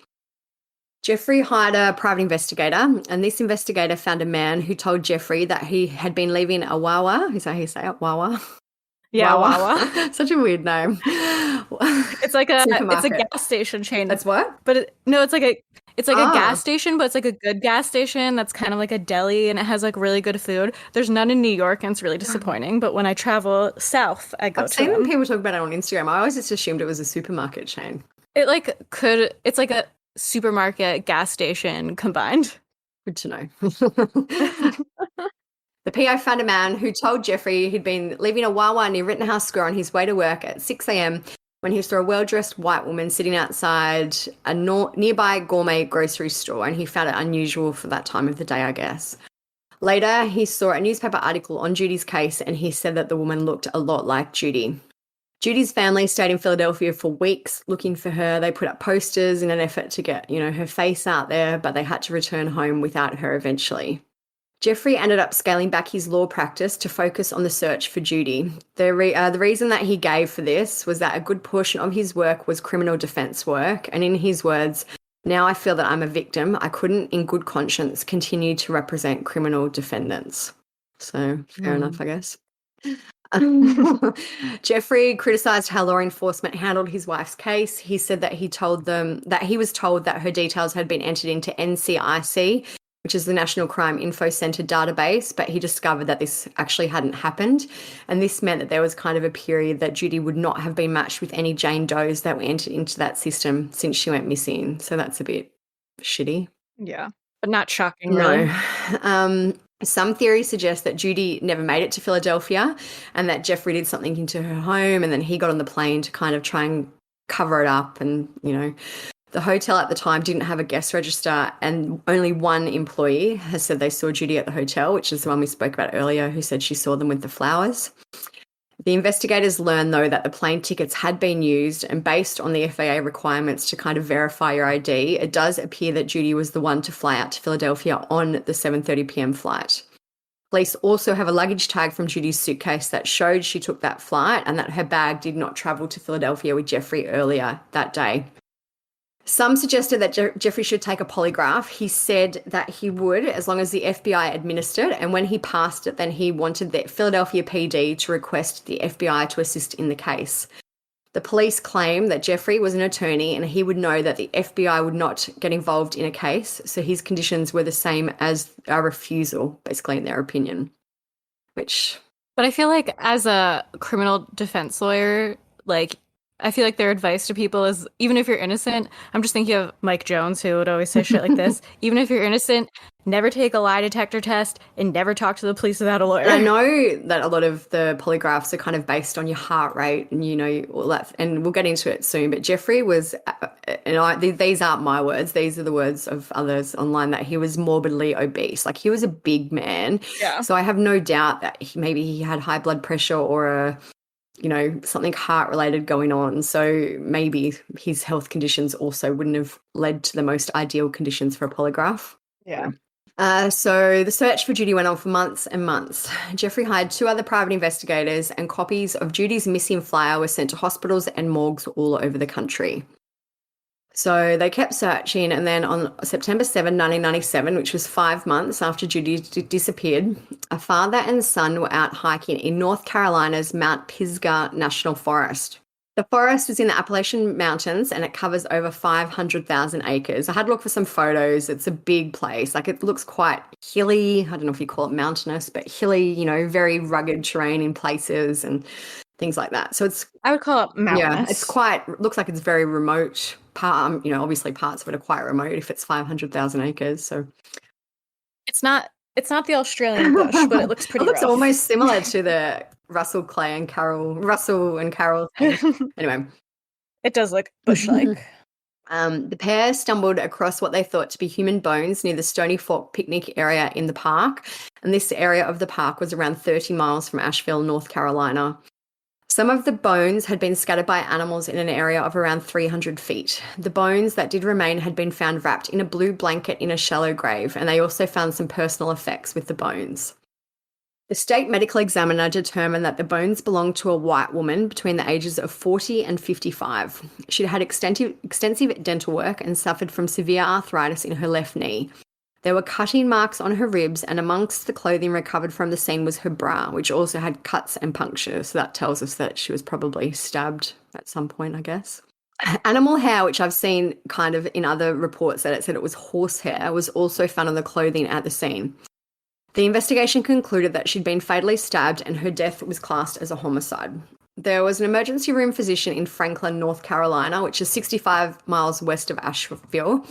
B: Jeffrey hired a private investigator, and this investigator found a man who told Jeffrey that he had been leaving a Wawa. Is that how you say it? Wawa?
A: Yeah, Wawa.
B: Such a weird name.
A: It's like a gas station chain.
B: That's what?
A: But it's like a gas station, but it's like a good gas station that's kind of like a deli, and it has like really good food. There's none in New York, and it's really disappointing. But when I travel south, I go
B: I've
A: to
B: seen
A: them.
B: people talk about it on Instagram. I always just assumed it was a supermarket chain.
A: It's like a supermarket gas station combined.
B: Good to know. The PI found a man who told Jeffrey he'd been leaving a Wawa near Rittenhouse Square on his way to work at 6 a.m. when he saw a well-dressed white woman sitting outside a nearby gourmet grocery store, and he found it unusual for that time of the day, I guess. Later, he saw a newspaper article on Judy's case, and he said that the woman looked a lot like Judy. Judy's family stayed in Philadelphia for weeks looking for her. They put up posters in an effort to get, her face out there, but they had to return home without her eventually. Jeffrey ended up scaling back his law practice to focus on the search for Judy. The reason that he gave for this was that a good portion of his work was criminal defense work, and in his words, "Now I feel that I'm a victim. I couldn't, in good conscience, continue to represent criminal defendants." So, fair enough, I guess. Jeffrey criticized how law enforcement handled his wife's case. He said that he was told that her details had been entered into NCIC, which is the National Crime Info Center database, but he discovered that this actually hadn't happened. And this meant that there was kind of a period that Judy would not have been matched with any Jane Does that were entered into that system since she went missing. So that's a bit shitty.
A: Yeah, but not shocking, really.
B: No. Some theories suggest that Judy never made it to Philadelphia and that Jeffrey did something into her home, and then he got on the plane to kind of try and cover it up. And, the hotel at the time didn't have a guest register, and only one employee has said they saw Judy at the hotel, which is the one we spoke about earlier, who said she saw them with the flowers. The investigators learned, though, that the plane tickets had been used, and based on the FAA requirements to kind of verify your ID, it does appear that Judy was the one to fly out to Philadelphia on the 7:30 p.m. flight. Police also have a luggage tag from Judy's suitcase that showed she took that flight and that her bag did not travel to Philadelphia with Jeffrey earlier that day. Some suggested that Jeffrey should take a polygraph. He said that he would, as long as the FBI administered, and when he passed it, then he wanted the Philadelphia PD to request the FBI to assist in the case. The police claim that Jeffrey was an attorney and he would know that the FBI would not get involved in a case, so his conditions were the same as a refusal, basically, in their opinion.
A: But I feel like as a criminal defense lawyer, I feel like their advice to people is, even if you're innocent, I'm just thinking of Mike Jones, who would always say shit like this, even if you're innocent, never take a lie detector test and never talk to the police without a lawyer.
B: I know that a lot of the polygraphs are kind of based on your heart rate and, all that, and we'll get into it soon, but Jeffrey was, these aren't my words, these are the words of others online, that he was morbidly obese. Like, he was a big man.
A: Yeah.
B: So I have no doubt that maybe he had high blood pressure or something heart-related going on. So maybe his health conditions also wouldn't have led to the most ideal conditions for a polygraph.
A: Yeah.
B: So the search for Judy went on for months and months. Jeffrey hired 2 other private investigators, and copies of Judy's missing flyer were sent to hospitals and morgues all over the country. So they kept searching, and then on September 7, 1997, which was 5 months after Judy disappeared, a father and son were out hiking in North Carolina's Mount Pisgah National Forest. The forest is in the Appalachian Mountains, and it covers over 500,000 acres. I had to look for some photos. It's a big place. It looks quite hilly. I don't know if you call it mountainous, but hilly, very rugged terrain in places and things like that. So
A: I would call it mountainous.
B: Yeah, looks like it's very remote. Obviously parts of it are quite remote if it's 500,000 acres. So
A: it's not the Australian bush, but it looks pretty
B: It looks
A: rough.
B: almost similar to the Russell and Carol thing. Anyway.
A: It does look bush-like.
B: The pair stumbled across what they thought to be human bones near the Stony Fork picnic area in the park, and this area of the park was around 30 miles from Asheville, North Carolina. Some of the bones had been scattered by animals in an area of around 300 feet. The bones that did remain had been found wrapped in a blue blanket in a shallow grave, and they also found some personal effects with the bones. The state medical examiner determined that the bones belonged to a white woman between the ages of 40 and 55. She'd had extensive dental work and suffered from severe arthritis in her left knee. There were cutting marks on her ribs, and amongst the clothing recovered from the scene was her bra, which also had cuts and punctures. So that tells us that she was probably stabbed at some point, I guess. Animal hair, which I've seen kind of in other reports that it said it was horsehair, was also found on the clothing at the scene. The investigation concluded that she'd been fatally stabbed and her death was classed as a homicide. There was an emergency room physician in Franklin, North Carolina, which is 65 miles west of Asheville.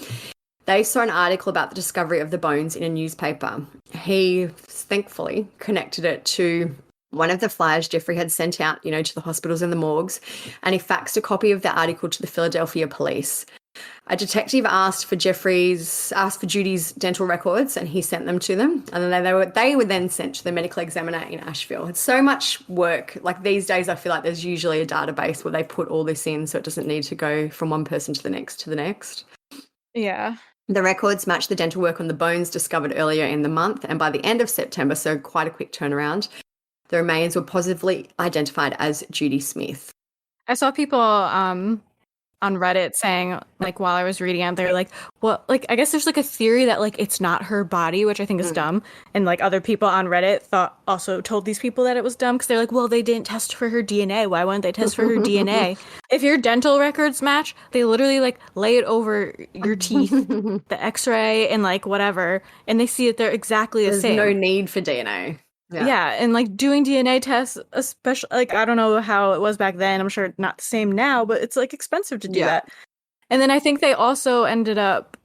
B: They saw an article about the discovery of the bones in a newspaper. He thankfully connected it to one of the flyers Jeffrey had sent out, to the hospitals and the morgues, and he faxed a copy of the article to the Philadelphia police. A detective asked for Judy's dental records, and he sent them to them. And then they were then sent to the medical examiner in Asheville. It's so much work. Like these days, I feel like there's usually a database where they put all this in, so it doesn't need to go from one person to the next to the next.
A: Yeah.
B: The records match the dental work on the bones discovered earlier in the month, and by the end of September, so quite a quick turnaround, the remains were positively identified as Judy Smith.
A: I saw people on Reddit saying, like, while I was reading it, they're like, well, like, I guess there's like a theory that like it's not her body, which I think is dumb. And like other people on Reddit told these people that it was dumb because they're like, well, they didn't test for her DNA. Why wouldn't they test for her DNA? If your dental records match, they literally like lay it over your teeth, the x-ray and like whatever, and they see that they're exactly the same.
B: There's no need for DNA.
A: Yeah, and like doing DNA tests, especially like I don't know how it was back then. I'm sure not the same now, but it's like expensive to do that. And then I think they also ended up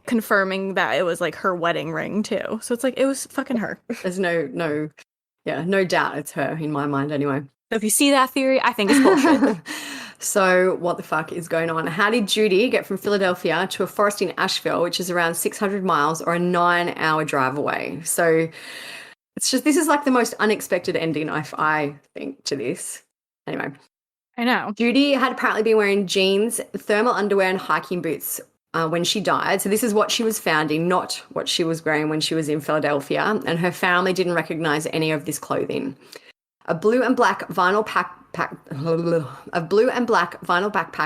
A: confirming that it was like her wedding ring too. So it's like it was fucking her.
B: There's no doubt it's her in my mind anyway.
A: So if you see that theory, I think it's bullshit.
B: So what the fuck is going on? How did Judy get from Philadelphia to a forest in Asheville, which is around 600 miles or a 9-hour drive away? So this is like the most unexpected ending, I think, to this. Anyway.
A: I know.
B: Judy had apparently been wearing jeans, thermal underwear, and hiking boots when she died. So this is what she was found in, not what she was wearing when she was in Philadelphia. And her family didn't recognize any of this clothing. A blue and black vinyl backpack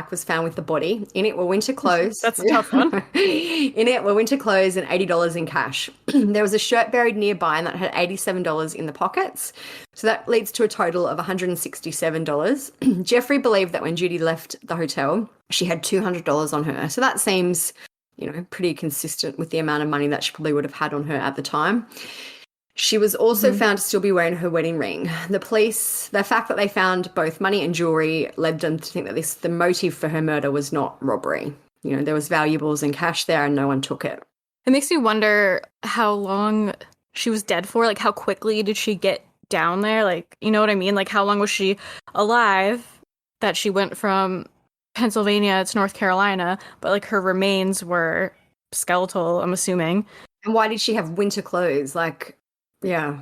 B: was found with the body. In it were winter clothes.
A: That's a tough one.
B: In it were winter clothes and $80 in cash. There was a shirt buried nearby and that had $87 in the pockets. So that leads to a total of $167. Jeffrey believed that when Judy left the hotel, she had $200 on her. So that seems, pretty consistent with the amount of money that she probably would have had on her at the time. She was also found to still be wearing her wedding ring. The fact that they found both money and jewelry led them to think that the motive for her murder was not robbery. There was valuables and cash there and no one took it.
A: It makes me wonder how long she was dead for. Like, how quickly did she get down there? Like, you know what I mean? Like, how long was she alive that she went from Pennsylvania to North Carolina, but like her remains were skeletal, I'm assuming.
B: And why did she have winter clothes? Like, yeah,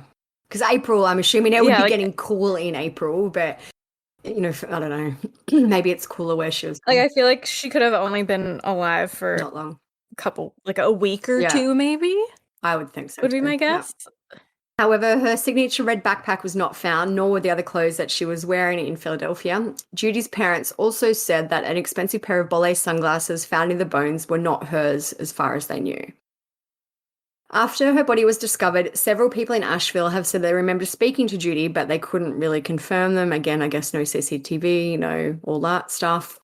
B: because April, I'm assuming it would be getting cool in April, but I don't know. Maybe it's cooler where she was.
A: Like, I feel like she could have only been alive for
B: not long,
A: a week or two, maybe.
B: I would think so.
A: Would be my guess.
B: Yeah. However, her signature red backpack was not found, nor were the other clothes that she was wearing in Philadelphia. Judy's parents also said that an expensive pair of Bolle sunglasses found in the bones were not hers as far as they knew. After her body was discovered, several people in Asheville have said they remember speaking to Judy, but they couldn't really confirm them. Again, I guess no CCTV, all that stuff.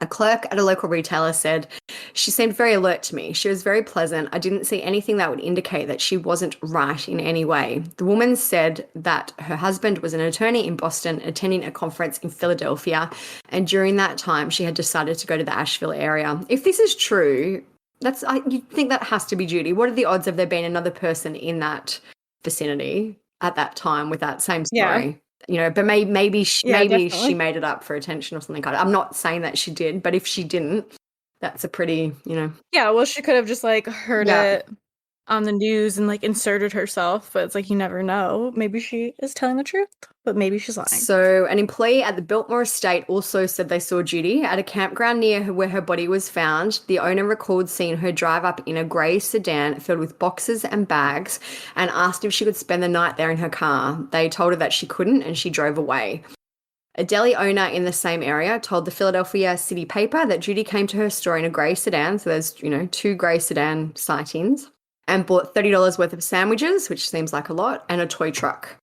B: A clerk at a local retailer said, "She seemed very alert to me. She was very pleasant. I didn't see anything that would indicate that she wasn't right in any way." The woman said that her husband was an attorney in Boston attending a conference in Philadelphia, and during that time she had decided to go to the Asheville area. If this is true, you'd think that has to be Judy. What are the odds of there being another person in that vicinity at that time with that same story? Yeah. But maybe she made it up for attention or something. I'm not saying that she did, but if she didn't, That's a pretty,
A: Yeah, well, she could have just like heard
B: yeah.
A: it on the news and like inserted herself, but it's like you never know. Maybe she is telling the truth, but maybe she's lying.
B: So, an employee at the Biltmore estate also said they saw Judy at a campground near where her body was found. The owner recalled seeing her drive up in a grey sedan filled with boxes and bags and asked if she could spend the night there in her car. They told her that she couldn't and she drove away. A deli owner in the same area told the Philadelphia City paper that Judy came to her store in a grey sedan, so there's, two grey sedan sightings, and bought $30 worth of sandwiches, which seems like a lot, and a toy truck.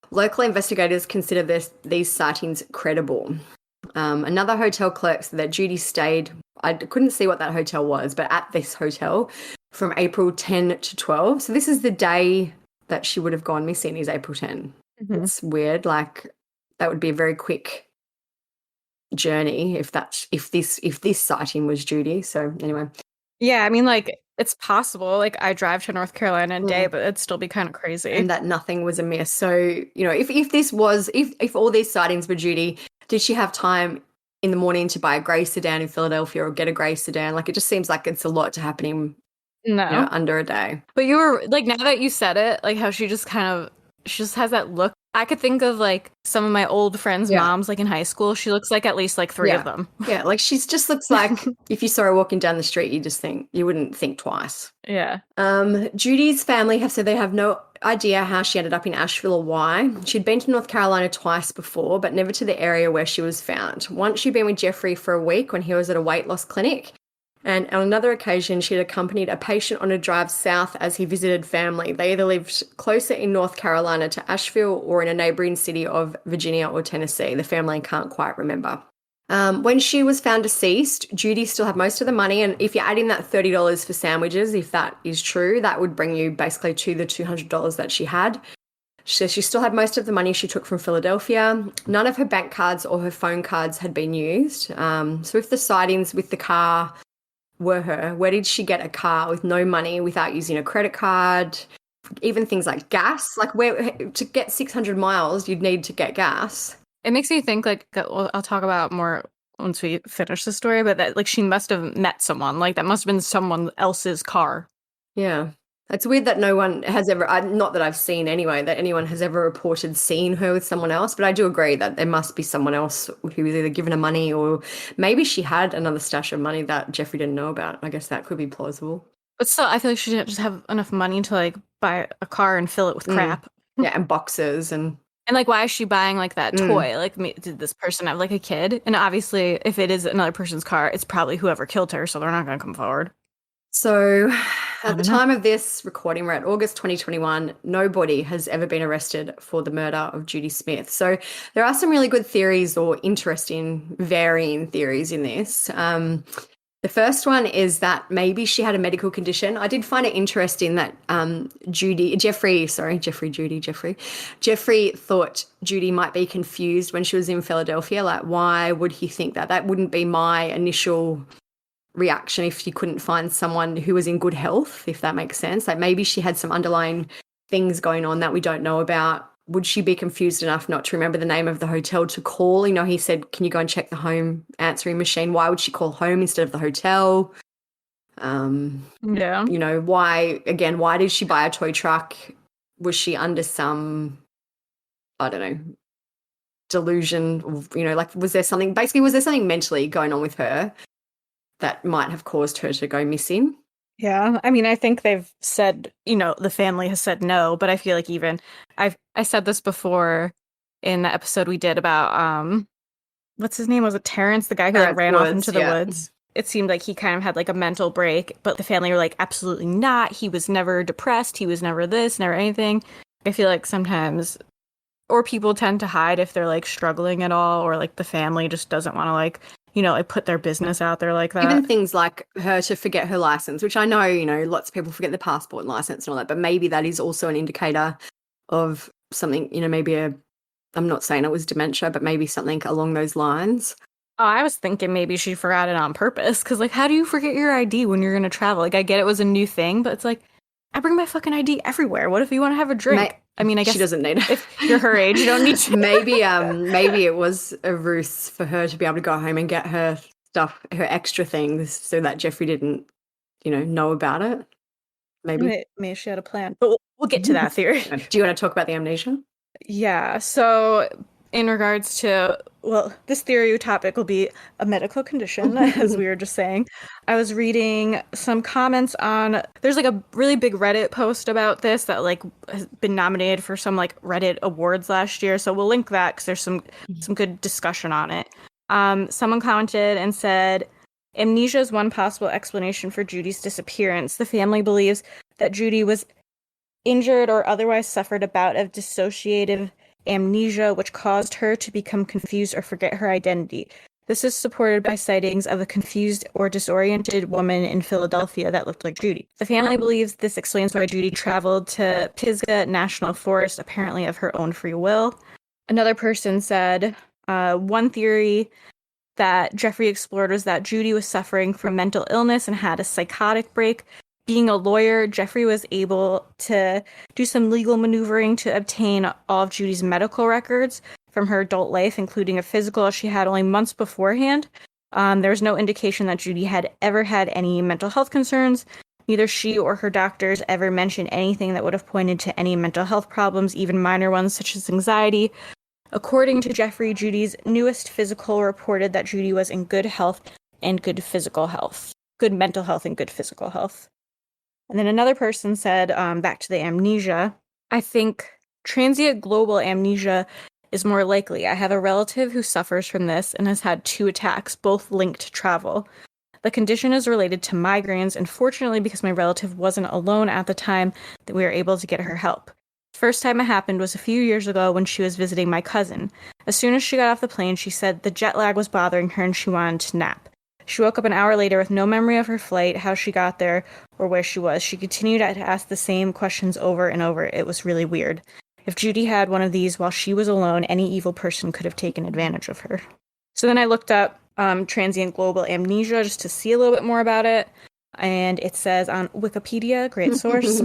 B: Local investigators consider these sightings credible. Another hotel clerk said that Judy stayed, I couldn't see what that hotel was, but at this hotel from April 10 to 12. So this is the day that she would have gone missing, is April 10.
A: Mm-hmm.
B: It's weird. Like, that would be a very quick journey if this sighting was Judy. So anyway.
A: Yeah, I mean, like, it's possible. Like, I drive to North Carolina a day, but it'd still be kind of crazy.
B: And that nothing was amiss. So, if all these sightings were Judy, did she have time in the morning to buy a grey sedan in Philadelphia or get a grey sedan? Like, it just seems like it's a lot to happen in under a day.
A: But you were like, now that you said it, like how she just has that look. I could think of like some of my old friends' moms, like in high school. She looks like at least like three of them.
B: Yeah, like she's just looks like if you saw her walking down the street, you wouldn't think twice.
A: Yeah.
B: Judy's family have said they have no idea how she ended up in Asheville or why. She'd been to North Carolina twice before, but never to the area where she was found. Once she'd been with Jeffrey for a week when he was at a weight loss clinic. And on another occasion, she'd accompanied a patient on a drive south as he visited family. They either lived closer in North Carolina to Asheville or in a neighboring city of Virginia or Tennessee. The family can't quite remember. When she was found deceased, Judy still had most of the money. And if you add in that $30 for sandwiches, if that is true, that would bring you basically to the $200 that she had. So she still had most of the money she took from Philadelphia. None of her bank cards or her phone cards had been used. So if the sightings with the car were her, where did she get a car with no money without using a credit card? Even things like gas, like where to get 600 miles, you'd need to get gas.
A: It makes me think like, well, I'll talk about more once we finish the story, but that like she must have met someone, like that must have been someone else's car.
B: Yeah. It's weird that no one has ever, not that I've seen anyway, that anyone has ever reported seeing her with someone else. But I do agree that there must be someone else who was either given her money or maybe she had another stash of money that Jeffrey didn't know about. I guess that could be plausible.
A: But still, I feel like she didn't just have enough money to like buy a car and fill it with crap.
B: Yeah, and boxes and
A: like, why is she buying like that toy? Like, did this person have like a kid? And obviously, if it is another person's car, it's probably whoever killed her, so they're not going to come forward.
B: So at the time of this recording, we're at August 2021. Nobody has ever been arrested for the murder of Judy Smith. So there are some really good theories or interesting, varying theories in this. The first one is that maybe she had a medical condition. I did find it interesting that Jeffrey thought Judy might be confused when she was in Philadelphia. Like, why would he think that? That wouldn't be my initial reaction if you couldn't find someone who was in good health, if that makes sense. Like, maybe she had some underlying things going on that we don't know about. Would she be confused enough not to remember the name of the hotel to call? You know, he said, can you go and check the home answering machine? Why would she call home instead of the hotel?
A: Yeah.
B: You know, why did she buy a toy truck? Was she under some, I don't know, delusion? You know, like, was there something mentally going on with her that might have caused her to go missing?
A: Yeah, I mean, I think they've said, the family has said no, but I feel like even I said this before in the episode we did about what's his name? Was it Terrence, the guy who ran off into the woods? It seemed like he kind of had like a mental break, but the family were like, absolutely not. He was never depressed. He was never this, never anything. I feel like sometimes, or people tend to hide if they're like struggling at all, or like the family just doesn't want to like put their business out there like that.
B: Even things like her to forget her license, which I know, lots of people forget their passport and license and all that, but maybe that is also an indicator of something, maybe I'm not saying it was dementia, but maybe something along those lines.
A: Oh, I was thinking maybe she forgot it on purpose, because like, how do you forget your ID when you're going to travel? Like, I get it was a new thing, but it's like, I bring my fucking ID everywhere. What if you want to have a drink? I mean, I guess
B: she doesn't need it.
A: If you're her age, you don't need to.
B: Maybe it was a ruse for her to be able to go home and get her stuff, her extra things, so that Jeffrey didn't, know about it. Maybe.
A: Maybe she had a plan, but we'll get to that theory.
B: Do you want to talk about the amnesia?
A: Yeah, so in regards to, well, this theory topic will be a medical condition, as we were just saying. I was reading some comments on, there's like a really big Reddit post about this that like has been nominated for some like Reddit awards last year. So we'll link that because there's some good discussion on it. Someone commented and said, amnesia is one possible explanation for Judy's disappearance. The family believes that Judy was injured or otherwise suffered a bout of dissociative amnesia, which caused her to become confused or forget her identity. This is supported by sightings of a confused or disoriented woman in Philadelphia that looked like Judy. The family believes this explains why Judy traveled to Pisgah National Forest, apparently of her own free will. Another person said, one theory that Jeffrey explored was that Judy was suffering from mental illness and had a psychotic break. Being a lawyer, Jeffrey was able to do some legal maneuvering to obtain all of Judy's medical records from her adult life, including a physical she had only months beforehand. There was no indication that Judy had ever had any mental health concerns. Neither she or her doctors ever mentioned anything that would have pointed to any mental health problems, even minor ones such as anxiety. According to Jeffrey, Judy's newest physical reported that Judy was in good health and good physical health. Good mental health and good physical health. And then another person said, back to the amnesia, I think transient global amnesia is more likely. I have a relative who suffers from this and has had 2 attacks, both linked to travel. The condition is related to migraines, and fortunately, because my relative wasn't alone at the time, that we were able to get her help. The first time it happened was a few years ago when she was visiting my cousin. As soon as she got off the plane, she said the jet lag was bothering her and she wanted to nap. She woke up an hour later with no memory of her flight, how she got there, or where she was. She continued to ask the same questions over and over. It was really weird. If Judy had one of these while she was alone, any evil person could have taken advantage of her. So then I looked up transient global amnesia just to see a little bit more about it. And it says on Wikipedia, great source,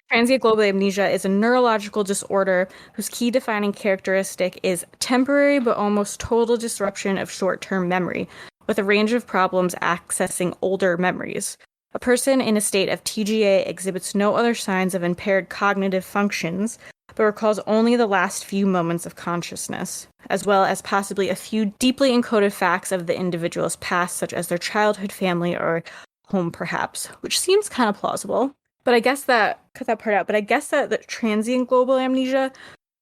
A: transient global amnesia is a neurological disorder whose key defining characteristic is temporary but almost total disruption of short-term memory, with a range of problems accessing older memories. A person in a state of TGA exhibits no other signs of impaired cognitive functions, but recalls only the last few moments of consciousness, as well as possibly a few deeply encoded facts of the individual's past, such as their childhood, family, or home, perhaps, which seems kind of plausible. But I guess that, cut that part out, but I guess that the transient global amnesia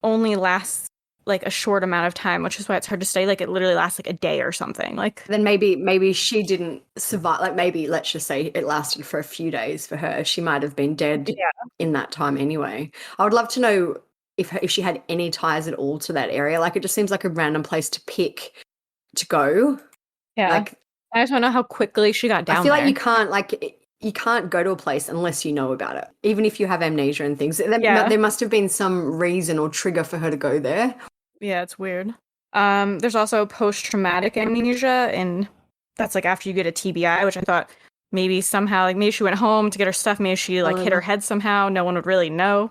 A: only lasts like a short amount of time, which is why it's hard to study. Like it literally lasts like a day or something. Like
B: then maybe she didn't survive. Like maybe let's just say it lasted for a few days for her. She might have been dead in that time anyway. I would love to know if she had any ties at all to that area. Like it just seems like a random place to pick to go.
A: Yeah,
B: like
A: I just want to know how quickly she got down.
B: I feel
A: there.
B: Like you can't go to a place unless you know about it, even if you have amnesia and things. There must have been some reason or trigger for her to go there.
A: Yeah, it's weird. There's also post-traumatic amnesia, and that's like after you get a TBI, which I thought maybe somehow, like maybe she went home to get her stuff, maybe she like hit her head somehow, no one would really know.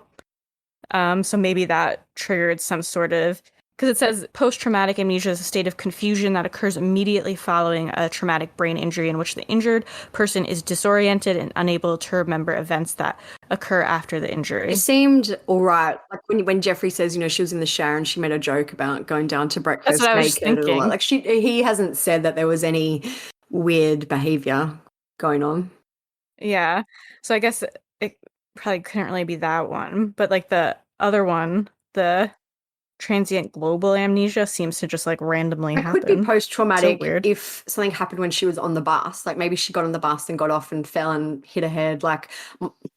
A: So maybe that triggered some sort of, because it says post-traumatic amnesia is a state of confusion that occurs immediately following a traumatic brain injury in which the injured person is disoriented and unable to remember events that occur after the injury.
B: It seemed all right. Like when Jeffrey says, she was in the shower and she made a joke about going down to breakfast
A: That's what I was
B: naked and all
A: thinking.
B: that. Like he hasn't said that there was any weird behavior going on.
A: Yeah. So I guess it probably couldn't really be that one, but like the other one, the transient global amnesia seems to just like randomly happen.
B: It could be post-traumatic
A: if
B: something happened when she was on the bus. Like maybe she got on the bus and got off and fell and hit her head. Like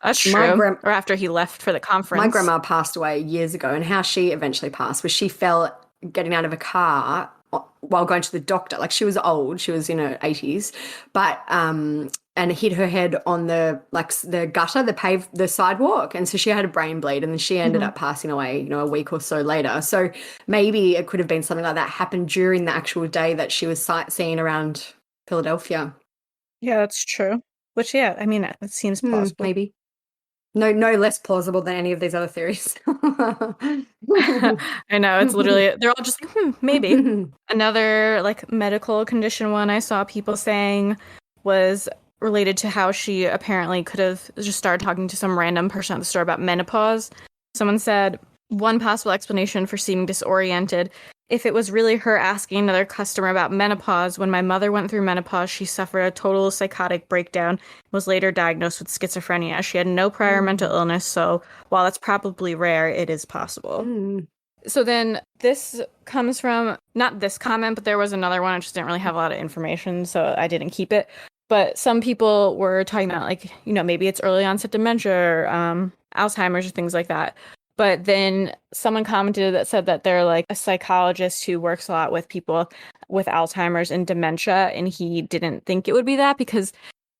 A: that's true. Or after he left for the conference.
B: My grandma passed away years ago, and how she eventually passed was she fell getting out of a car while going to the doctor. Like she was old, she was in her 80s, but and hit her head on the gutter, the sidewalk, and so she had a brain bleed, and then she ended up passing away, a week or so later. So maybe it could have been something like that happened during the actual day that she was sightseeing around Philadelphia.
A: Yeah, that's true. Which, yeah, I mean, it seems plausible.
B: Maybe. No less plausible than any of these other theories.
A: I know, it's literally, they're all just like, maybe. Another like medical condition one I saw people saying was related to how she apparently could have just started talking to some random person at the store about menopause. Someone said one possible explanation for seeming disoriented. If it was really her asking another customer about menopause, when my mother went through menopause, she suffered a total psychotic breakdown and was later diagnosed with schizophrenia. She had no prior mental illness, so while that's probably rare, it is possible. So then this comes from, not this comment, but there was another one. I just didn't really have a lot of information, so I didn't keep it. But some people were talking about, like, maybe it's early onset dementia or Alzheimer's or things like that. But then someone commented that said that they're like a psychologist who works a lot with people with Alzheimer's and dementia, and he didn't think it would be that because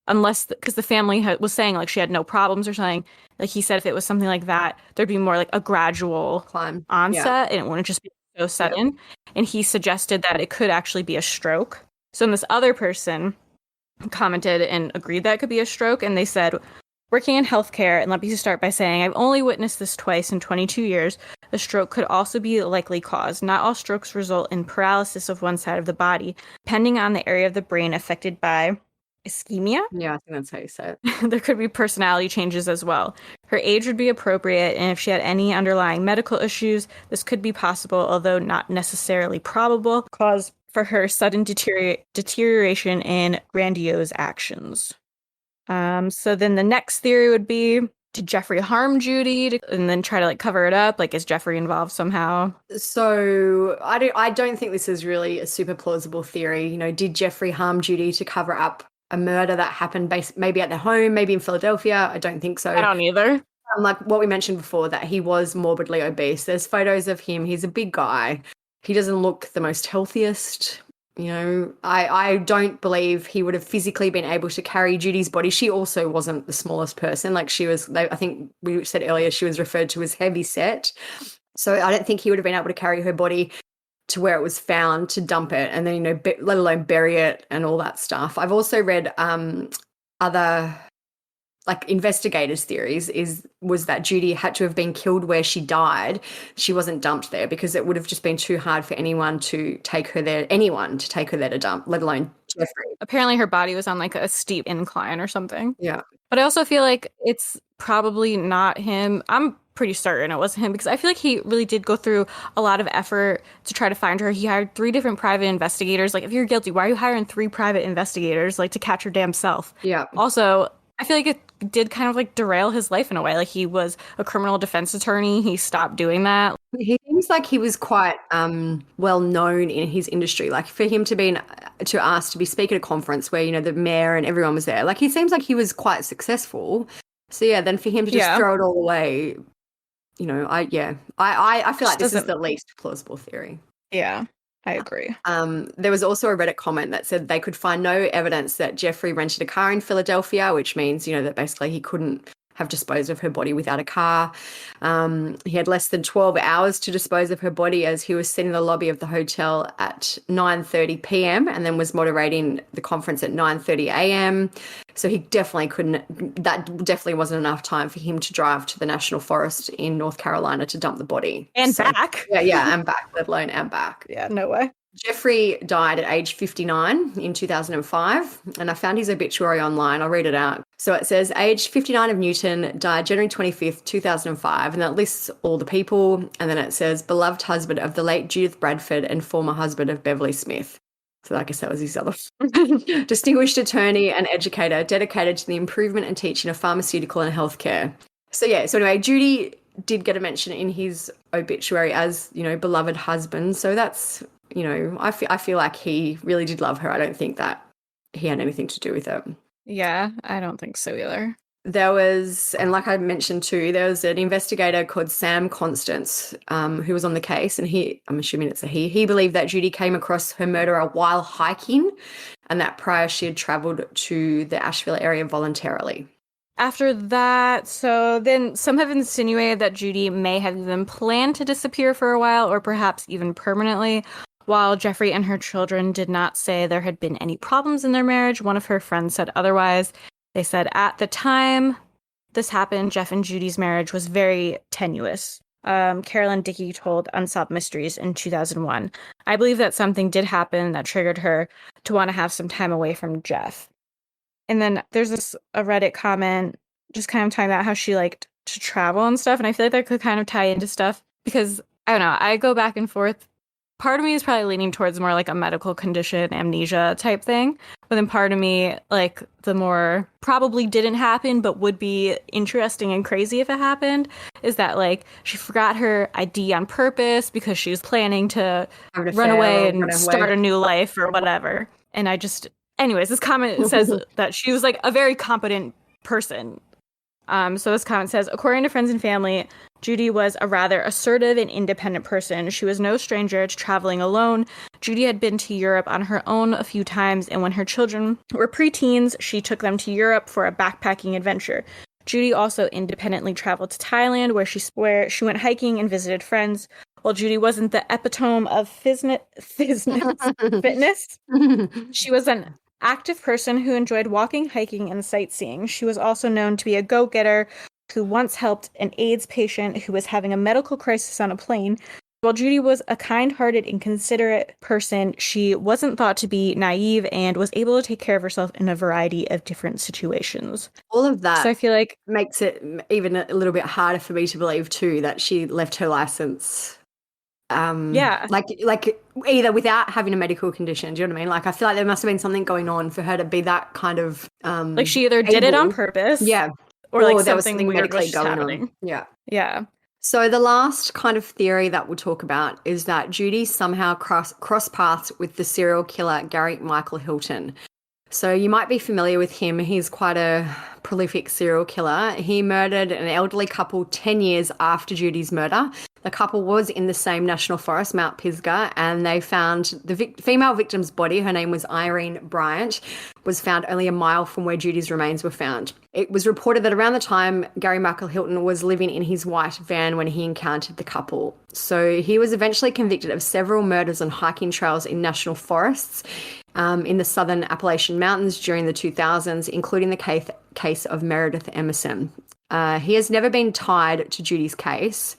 A: the family was saying like she had no problems or something. Like he said, if it was something like that, there'd be more like a gradual
B: climb
A: onset, and it wouldn't just be so sudden. Yeah. And he suggested that it could actually be a stroke. So then this other person commented and agreed that it could be a stroke, and they said, working in healthcare, and let me start by saying I've only witnessed this twice in 22 years. A stroke could also be a likely cause. Not all strokes result in paralysis of one side of the body, depending on the area of the brain affected by ischemia.
B: Yeah, I think that's how you say it.
A: There could be personality changes as well. Her age would be appropriate, and if she had any underlying medical issues, this could be possible, although not necessarily probable, cause for her sudden deterioration in grandiose actions. So then the next theory would be, did Jeffrey harm Judy and then try to like cover it up? Like, is Jeffrey involved somehow?
B: So I don't think this is really a super plausible theory. Did Jeffrey harm Judy to cover up a murder that happened maybe at their home, maybe in Philadelphia? I don't think so.
A: I don't either.
B: Like what we mentioned before, that he was morbidly obese. There's photos of him. He's a big guy. He doesn't look the most healthiest. I don't believe he would have physically been able to carry Judy's body. She also wasn't the smallest person. Like I think we said earlier, she was referred to as heavy set. So I don't think he would have been able to carry her body to where it was found, to dump it, and then, let alone bury it and all that stuff. I've also read other like investigators' theories was that Judy had to have been killed where she died. She wasn't dumped there because it would have just been too hard for anyone to take her there to dump, let alone Jeffrey.
A: Apparently her body was on like a steep incline or something.
B: Yeah.
A: But I also feel like it's probably not him. I'm pretty certain it wasn't him because I feel like he really did go through a lot of effort to try to find her. He hired 3 different private investigators. Like, if you're guilty, why are you hiring 3 private investigators, like, to catch your damn self?
B: Yeah. Also,
A: I feel like it did kind of like derail his life in a way. Like, he was a criminal defense attorney. He stopped doing that.
B: He seems like he was quite well known in his industry. Like, for him to ask to be speaking at a conference where, the mayor and everyone was there, like, he seems like he was quite successful. So yeah, then for him to just throw it all away, I feel like this is the least plausible theory.
A: Yeah. I agree.
B: There was also a Reddit comment that said they could find no evidence that Jeffrey rented a car in Philadelphia, which means, that basically he couldn't have disposed of her body without a car. He had less than 12 hours to dispose of her body, as he was sitting in the lobby of the hotel at 9:30 p.m. and then was moderating the conference at 9:30 a.m. So he definitely that definitely wasn't enough time for him to drive to the National Forest in North Carolina to dump the body.
A: Back.
B: Yeah, and back, let alone and back.
A: Yeah, no way.
B: Jeffrey died at age 59 in 2005, and I found his obituary online. I'll read it out. So it says, age 59 of Newton, died January 25th, 2005, and that lists all the people, and then it says, beloved husband of the late Judith Bradford and former husband of Beverly Smith. So I guess that was his other. Distinguished attorney and educator, dedicated to the improvement and teaching of pharmaceutical and healthcare. So anyway, Judy did get a mention in his obituary as, beloved husband. So that's, I feel like he really did love her. I don't think that he had anything to do with it.
A: Yeah, I don't think so either.
B: There was, and like I mentioned too, there was an investigator called Sam Constance who was on the case, and I'm assuming it's a he believed that Judy came across her murderer while hiking, and that prior she had travelled to the Asheville area voluntarily.
A: After that, so then some have insinuated that Judy may have even planned to disappear for a while, or perhaps even permanently. While Jeffrey and her children did not say there had been any problems in their marriage, one of her friends said otherwise. They said at the time this happened, Jeff and Judy's marriage was very tenuous. Carolyn Dickey told Unsolved Mysteries in 2001. I believe that something did happen that triggered her to want to have some time away from Jeff. And then there's a Reddit comment just kind of talking about how she liked to travel and stuff. And I feel like that could kind of tie into stuff because, I don't know, I go back and forth. Part of me is probably leaning towards more like a medical condition, amnesia type thing. But then part of me, like the more probably didn't happen, but would be interesting and crazy if it happened, is that like she forgot her ID on purpose because she was planning to run away and start a new life or whatever. And anyways, this comment says that she was like a very competent person. So this comment says, according to friends and family, Judy was a rather assertive and independent person. She was no stranger to traveling alone. Judy had been to Europe on her own a few times, and when her children were preteens, she took them to Europe for a backpacking adventure. Judy also independently traveled to Thailand, where she went hiking and visited friends. While Judy wasn't the epitome of fitness, she was an active person who enjoyed walking, hiking, and sightseeing. She was also known to be a go-getter who once helped an AIDS patient who was having a medical crisis on a plane. While Judy was a kind-hearted and considerate person, she wasn't thought to be naive and was able to take care of herself in a variety of different situations.
B: All of that
A: so I feel like
B: makes it even a little bit harder for me to believe too that she left her license. Like either without having a medical condition, do you know what I mean? Like I feel like there must have been something going on for her to be that kind of
A: like she either did it on purpose,
B: yeah,
A: or like
B: there was
A: something
B: something
A: weird
B: medically
A: was
B: going
A: happening.
B: on.
A: Yeah.
B: So the last kind of theory that we'll talk about is that Judy somehow crossed paths with the serial killer Gary Michael Hilton. So you might be familiar with him. He's quite a prolific serial killer. He murdered an elderly couple 10 years after Judy's murder. The couple was in the same national forest, Mount Pisgah, and they found the female victim's body, her name was Irene Bryant, was found only a mile from where Judy's remains were found. It was reported that around the time Gary Michael Hilton was living in his white van when he encountered the couple. So he was eventually convicted of several murders on hiking trails in national forests in the southern Appalachian Mountains during the 2000s, including the case of Meredith Emerson. He has never been tied to Judy's case.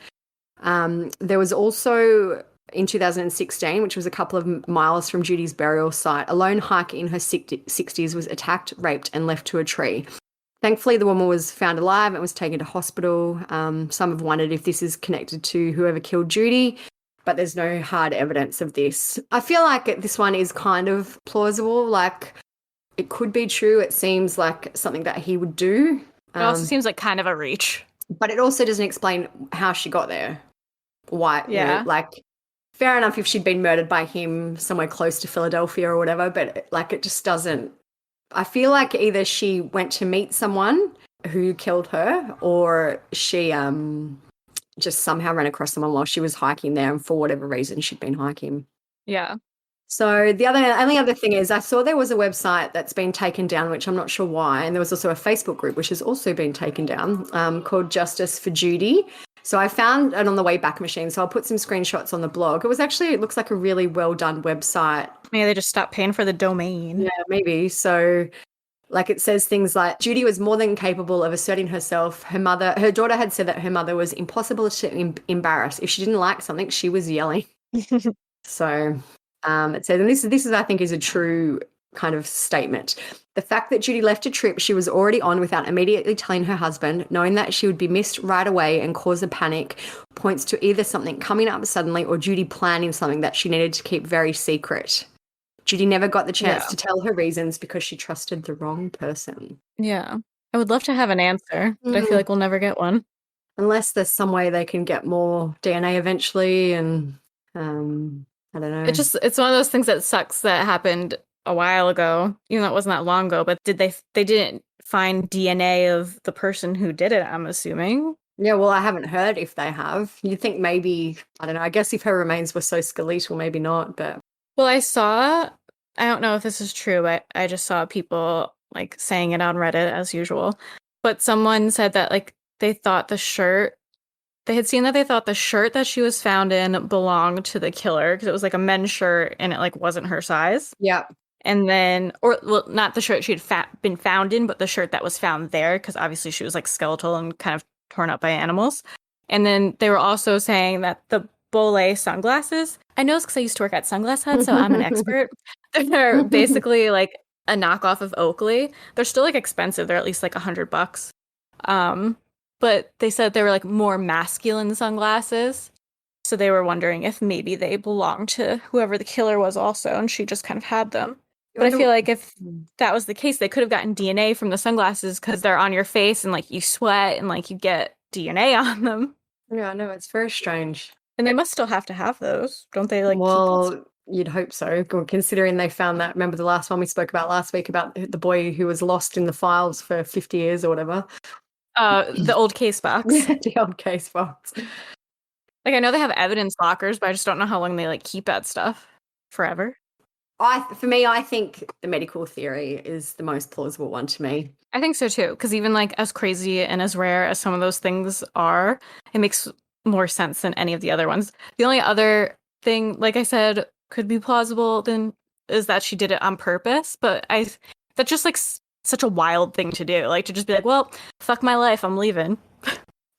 B: There was also in 2016, which was a couple of miles from Judy's burial site, a lone hiker in her 60s was attacked, raped, and left to a tree. Thankfully, the woman was found alive and was taken to hospital. Some have wondered if this is connected to whoever killed Judy, but there's no hard evidence of this. I feel like this one is kind of plausible. Like, it could be true. It seems like something that he would do.
A: It also seems like kind of a reach.
B: But it also doesn't explain how she got there. Why?
A: Yeah.
B: You know, like, fair enough if she'd been murdered by him somewhere close to Philadelphia or whatever, but like it just doesn't. I feel like either she went to meet someone who killed her, or she just somehow ran across someone while she was hiking there, and for whatever reason she'd been hiking.
A: Yeah.
B: So the only other thing is I saw there was a website that's been taken down, which I'm not sure why, and there was also a Facebook group which has also been taken down called Justice for Judy. So I found it on the Wayback Machine, so I'll put some screenshots on the blog. It looks like a really well done website.
A: Maybe they just stopped paying for the domain.
B: Yeah, maybe. So like it says things like Judy was more than capable of asserting herself. Her daughter had said that her mother was impossible to embarrass. If she didn't like something, she was yelling. So it says, and this is I think is a true kind of statement. The fact that Judy left a trip she was already on without immediately telling her husband, knowing that she would be missed right away and cause a panic, points to either something coming up suddenly or Judy planning something that she needed to keep very secret. Judy never got the chance to tell her reasons because she trusted the wrong person.
A: Yeah. I would love to have an answer, but I feel like we'll never get one.
B: Unless there's some way they can get more DNA eventually, and I don't know.
A: It's one of those things that sucks that happened a while ago, even though it wasn't that long ago, but they didn't find DNA of the person who did it, I'm assuming.
B: Yeah, well, I haven't heard if they have. You'd think maybe, I don't know, I guess if her remains were so skeletal, maybe not, but...
A: Well, I don't know if this is true, but I just saw people, like, saying it on Reddit, as usual. But someone said that, like, they had seen that they thought the shirt that she was found in belonged to the killer, because it was, like, a men's shirt, and it, like, wasn't her size.
B: Yeah.
A: And then, or well, not the shirt she had been found in, but the shirt that was found there, because obviously she was like skeletal and kind of torn up by animals. And then they were also saying that the Bole sunglasses, I know it's because I used to work at Sunglass Hut, so I'm an expert. They're basically like a knockoff of Oakley. They're still like expensive. They're at least like $100. Um, but they said they were like more masculine sunglasses. So they were wondering if maybe they belonged to whoever the killer was also, and she just kind of had them. But I feel like if that was the case, they could have gotten DNA from the sunglasses because they're on your face and like you sweat and like you get DNA on them.
B: Yeah, no, it's very strange.
A: And they must still have to have those, don't they? Like keep
B: Well, you'd hope so, considering they found that. Remember the last one we spoke about last week about the boy who was lost in the files for 50 years or whatever?
A: the old case box.
B: The old case box.
A: Like I know they have evidence lockers, but I just don't know how long they like keep that stuff. Forever.
B: For me, I think the medical theory is the most plausible one to me.
A: I think so too, because even like as crazy and as rare as some of those things are, it makes more sense than any of the other ones. The only other thing, like I said, could be plausible then is that she did it on purpose, but that's just like such a wild thing to do, like to just be like, well, fuck my life, I'm leaving.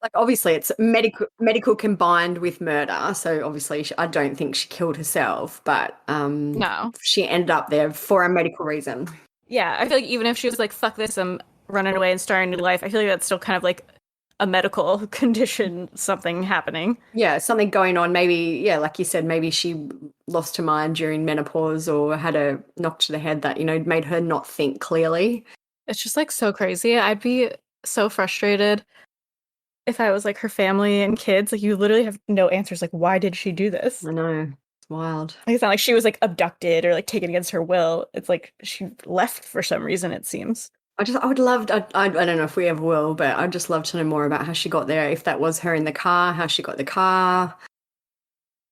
B: Like obviously it's medical combined with murder, so obviously I don't think she killed herself, but
A: No.
B: she ended up there for a medical reason.
A: Yeah, I feel like even if she was like, fuck this, I'm running away and starting a new life, I feel like that's still kind of like a medical condition, something happening.
B: Yeah, something going on. Maybe, yeah, like you said, maybe she lost her mind during menopause or had a knock to the head that, made her not think clearly.
A: It's just like so crazy. I'd be so frustrated if I was like her family and kids. Like you literally have no answers. Like, why did she do this?
B: I know. It's wild.
A: Like, it's not like she was like abducted or like taken against her will. It's like she left for some reason, it seems.
B: I would love, I don't know if we ever will, but I'd just love to know more about how she got there. If that was her in the car, how she got the car.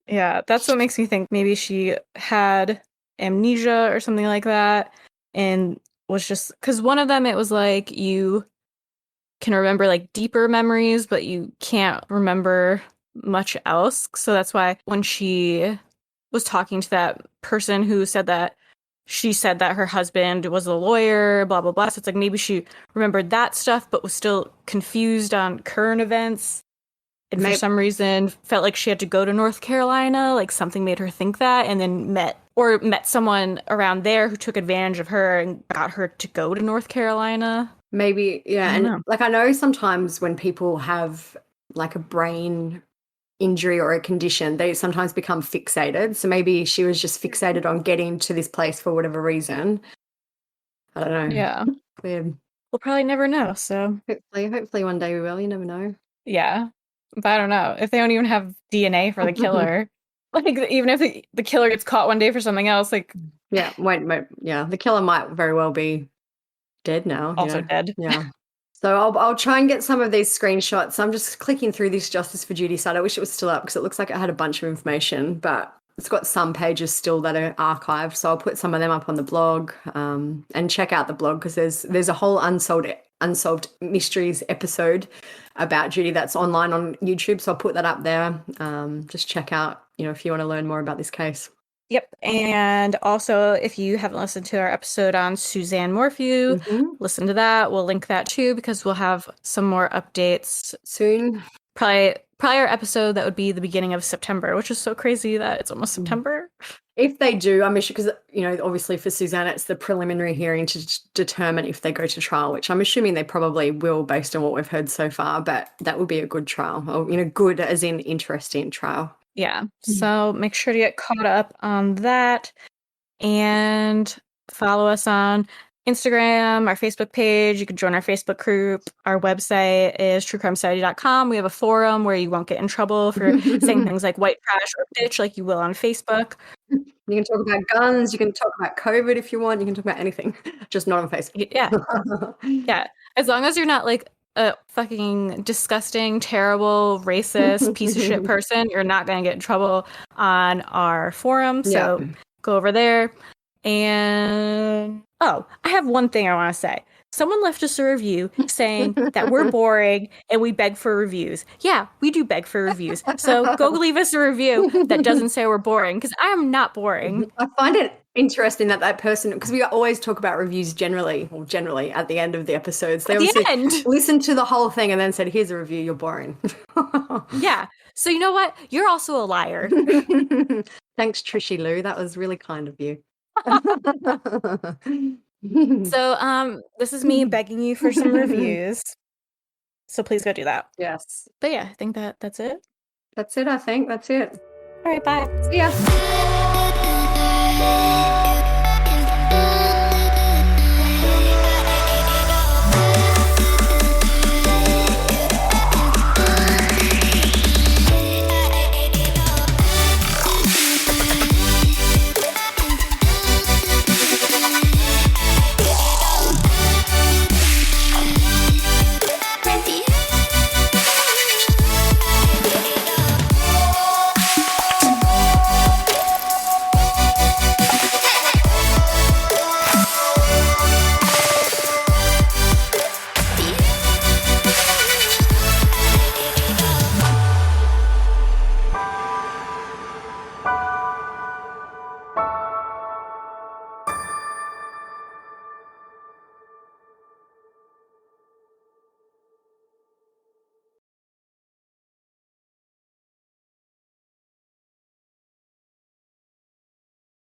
A: Yeah, that's what makes me think maybe she had amnesia or something like that. And was just, because one of them, it was like you can remember like deeper memories, but you can't remember much else. So that's why when she was talking to that person who said that she said that her husband was a lawyer, blah, blah, blah. So it's like maybe she remembered that stuff, but was still confused on current events. And for some reason felt like she had to go to North Carolina, like something made her think that, and then met someone around there who took advantage of her and got her to go to North Carolina.
B: Maybe, yeah. And like I know sometimes when people have like a brain injury or a condition, they sometimes become fixated. So maybe she was just fixated on getting to this place for whatever reason. I don't know.
A: Yeah.
B: Weird.
A: We'll probably never know, so.
B: Hopefully one day we will. You never know.
A: Yeah. But I don't know. If they don't even have DNA for the killer, like even if the killer gets caught one day for something else, like.
B: Yeah, wait, yeah. The killer might very well be dead now.
A: Also dead.
B: Yeah. So I'll try and get some of these screenshots. I'm just clicking through this Justice for Judy site. I wish it was still up because it looks like it had a bunch of information, but it's got some pages still that are archived. So I'll put some of them up on the blog and check out the blog because there's a whole unsolved mysteries episode about Judy that's online on YouTube. So I'll put that up there. Just check out, if you want to learn more about this case.
A: Yep. And also, if you haven't listened to our episode on Suzanne Morphew, listen to that. We'll link that too because we'll have some more updates
B: soon.
A: Probably our episode that would be the beginning of September, which is so crazy that it's almost September.
B: If they do, I'm sure because, obviously for Suzanne, it's the preliminary hearing to determine if they go to trial, which I'm assuming they probably will based on what we've heard so far, but that would be a good trial, or, good as in interesting trial.
A: Yeah. So make sure to get caught up on that and follow us on Instagram, our Facebook page. You can join our Facebook group. Our website is truecrimesociety.com. We have a forum where you won't get in trouble for saying things like white trash or bitch like you will on Facebook.
B: You can talk about guns. You can talk about COVID if you want. You can talk about anything, just not on Facebook.
A: Yeah. Yeah. As long as you're not like a fucking disgusting, terrible, racist, piece of shit person, you're not going to get in trouble on our forum. So go over there. And I have one thing I want to say. Someone left us a review saying that we're boring and we beg for reviews. Yeah, we do beg for reviews. So go leave us a review that doesn't say we're boring because I am not boring.
B: I find it interesting that that person, because we always talk about reviews generally, or generally at the end of the episodes. They
A: At the
B: obviously
A: end.
B: listened to the whole thing and then said, "Here's a review. You're boring."
A: Yeah. So you know what? You're also a liar.
B: Thanks, Trishy Lou. That was really kind of you.
A: So this is me begging you for some reviews. So please go do that.
B: Yes.
A: But yeah, I think that's it.
B: That's it, I think. That's it.
A: All right, bye.
B: See ya.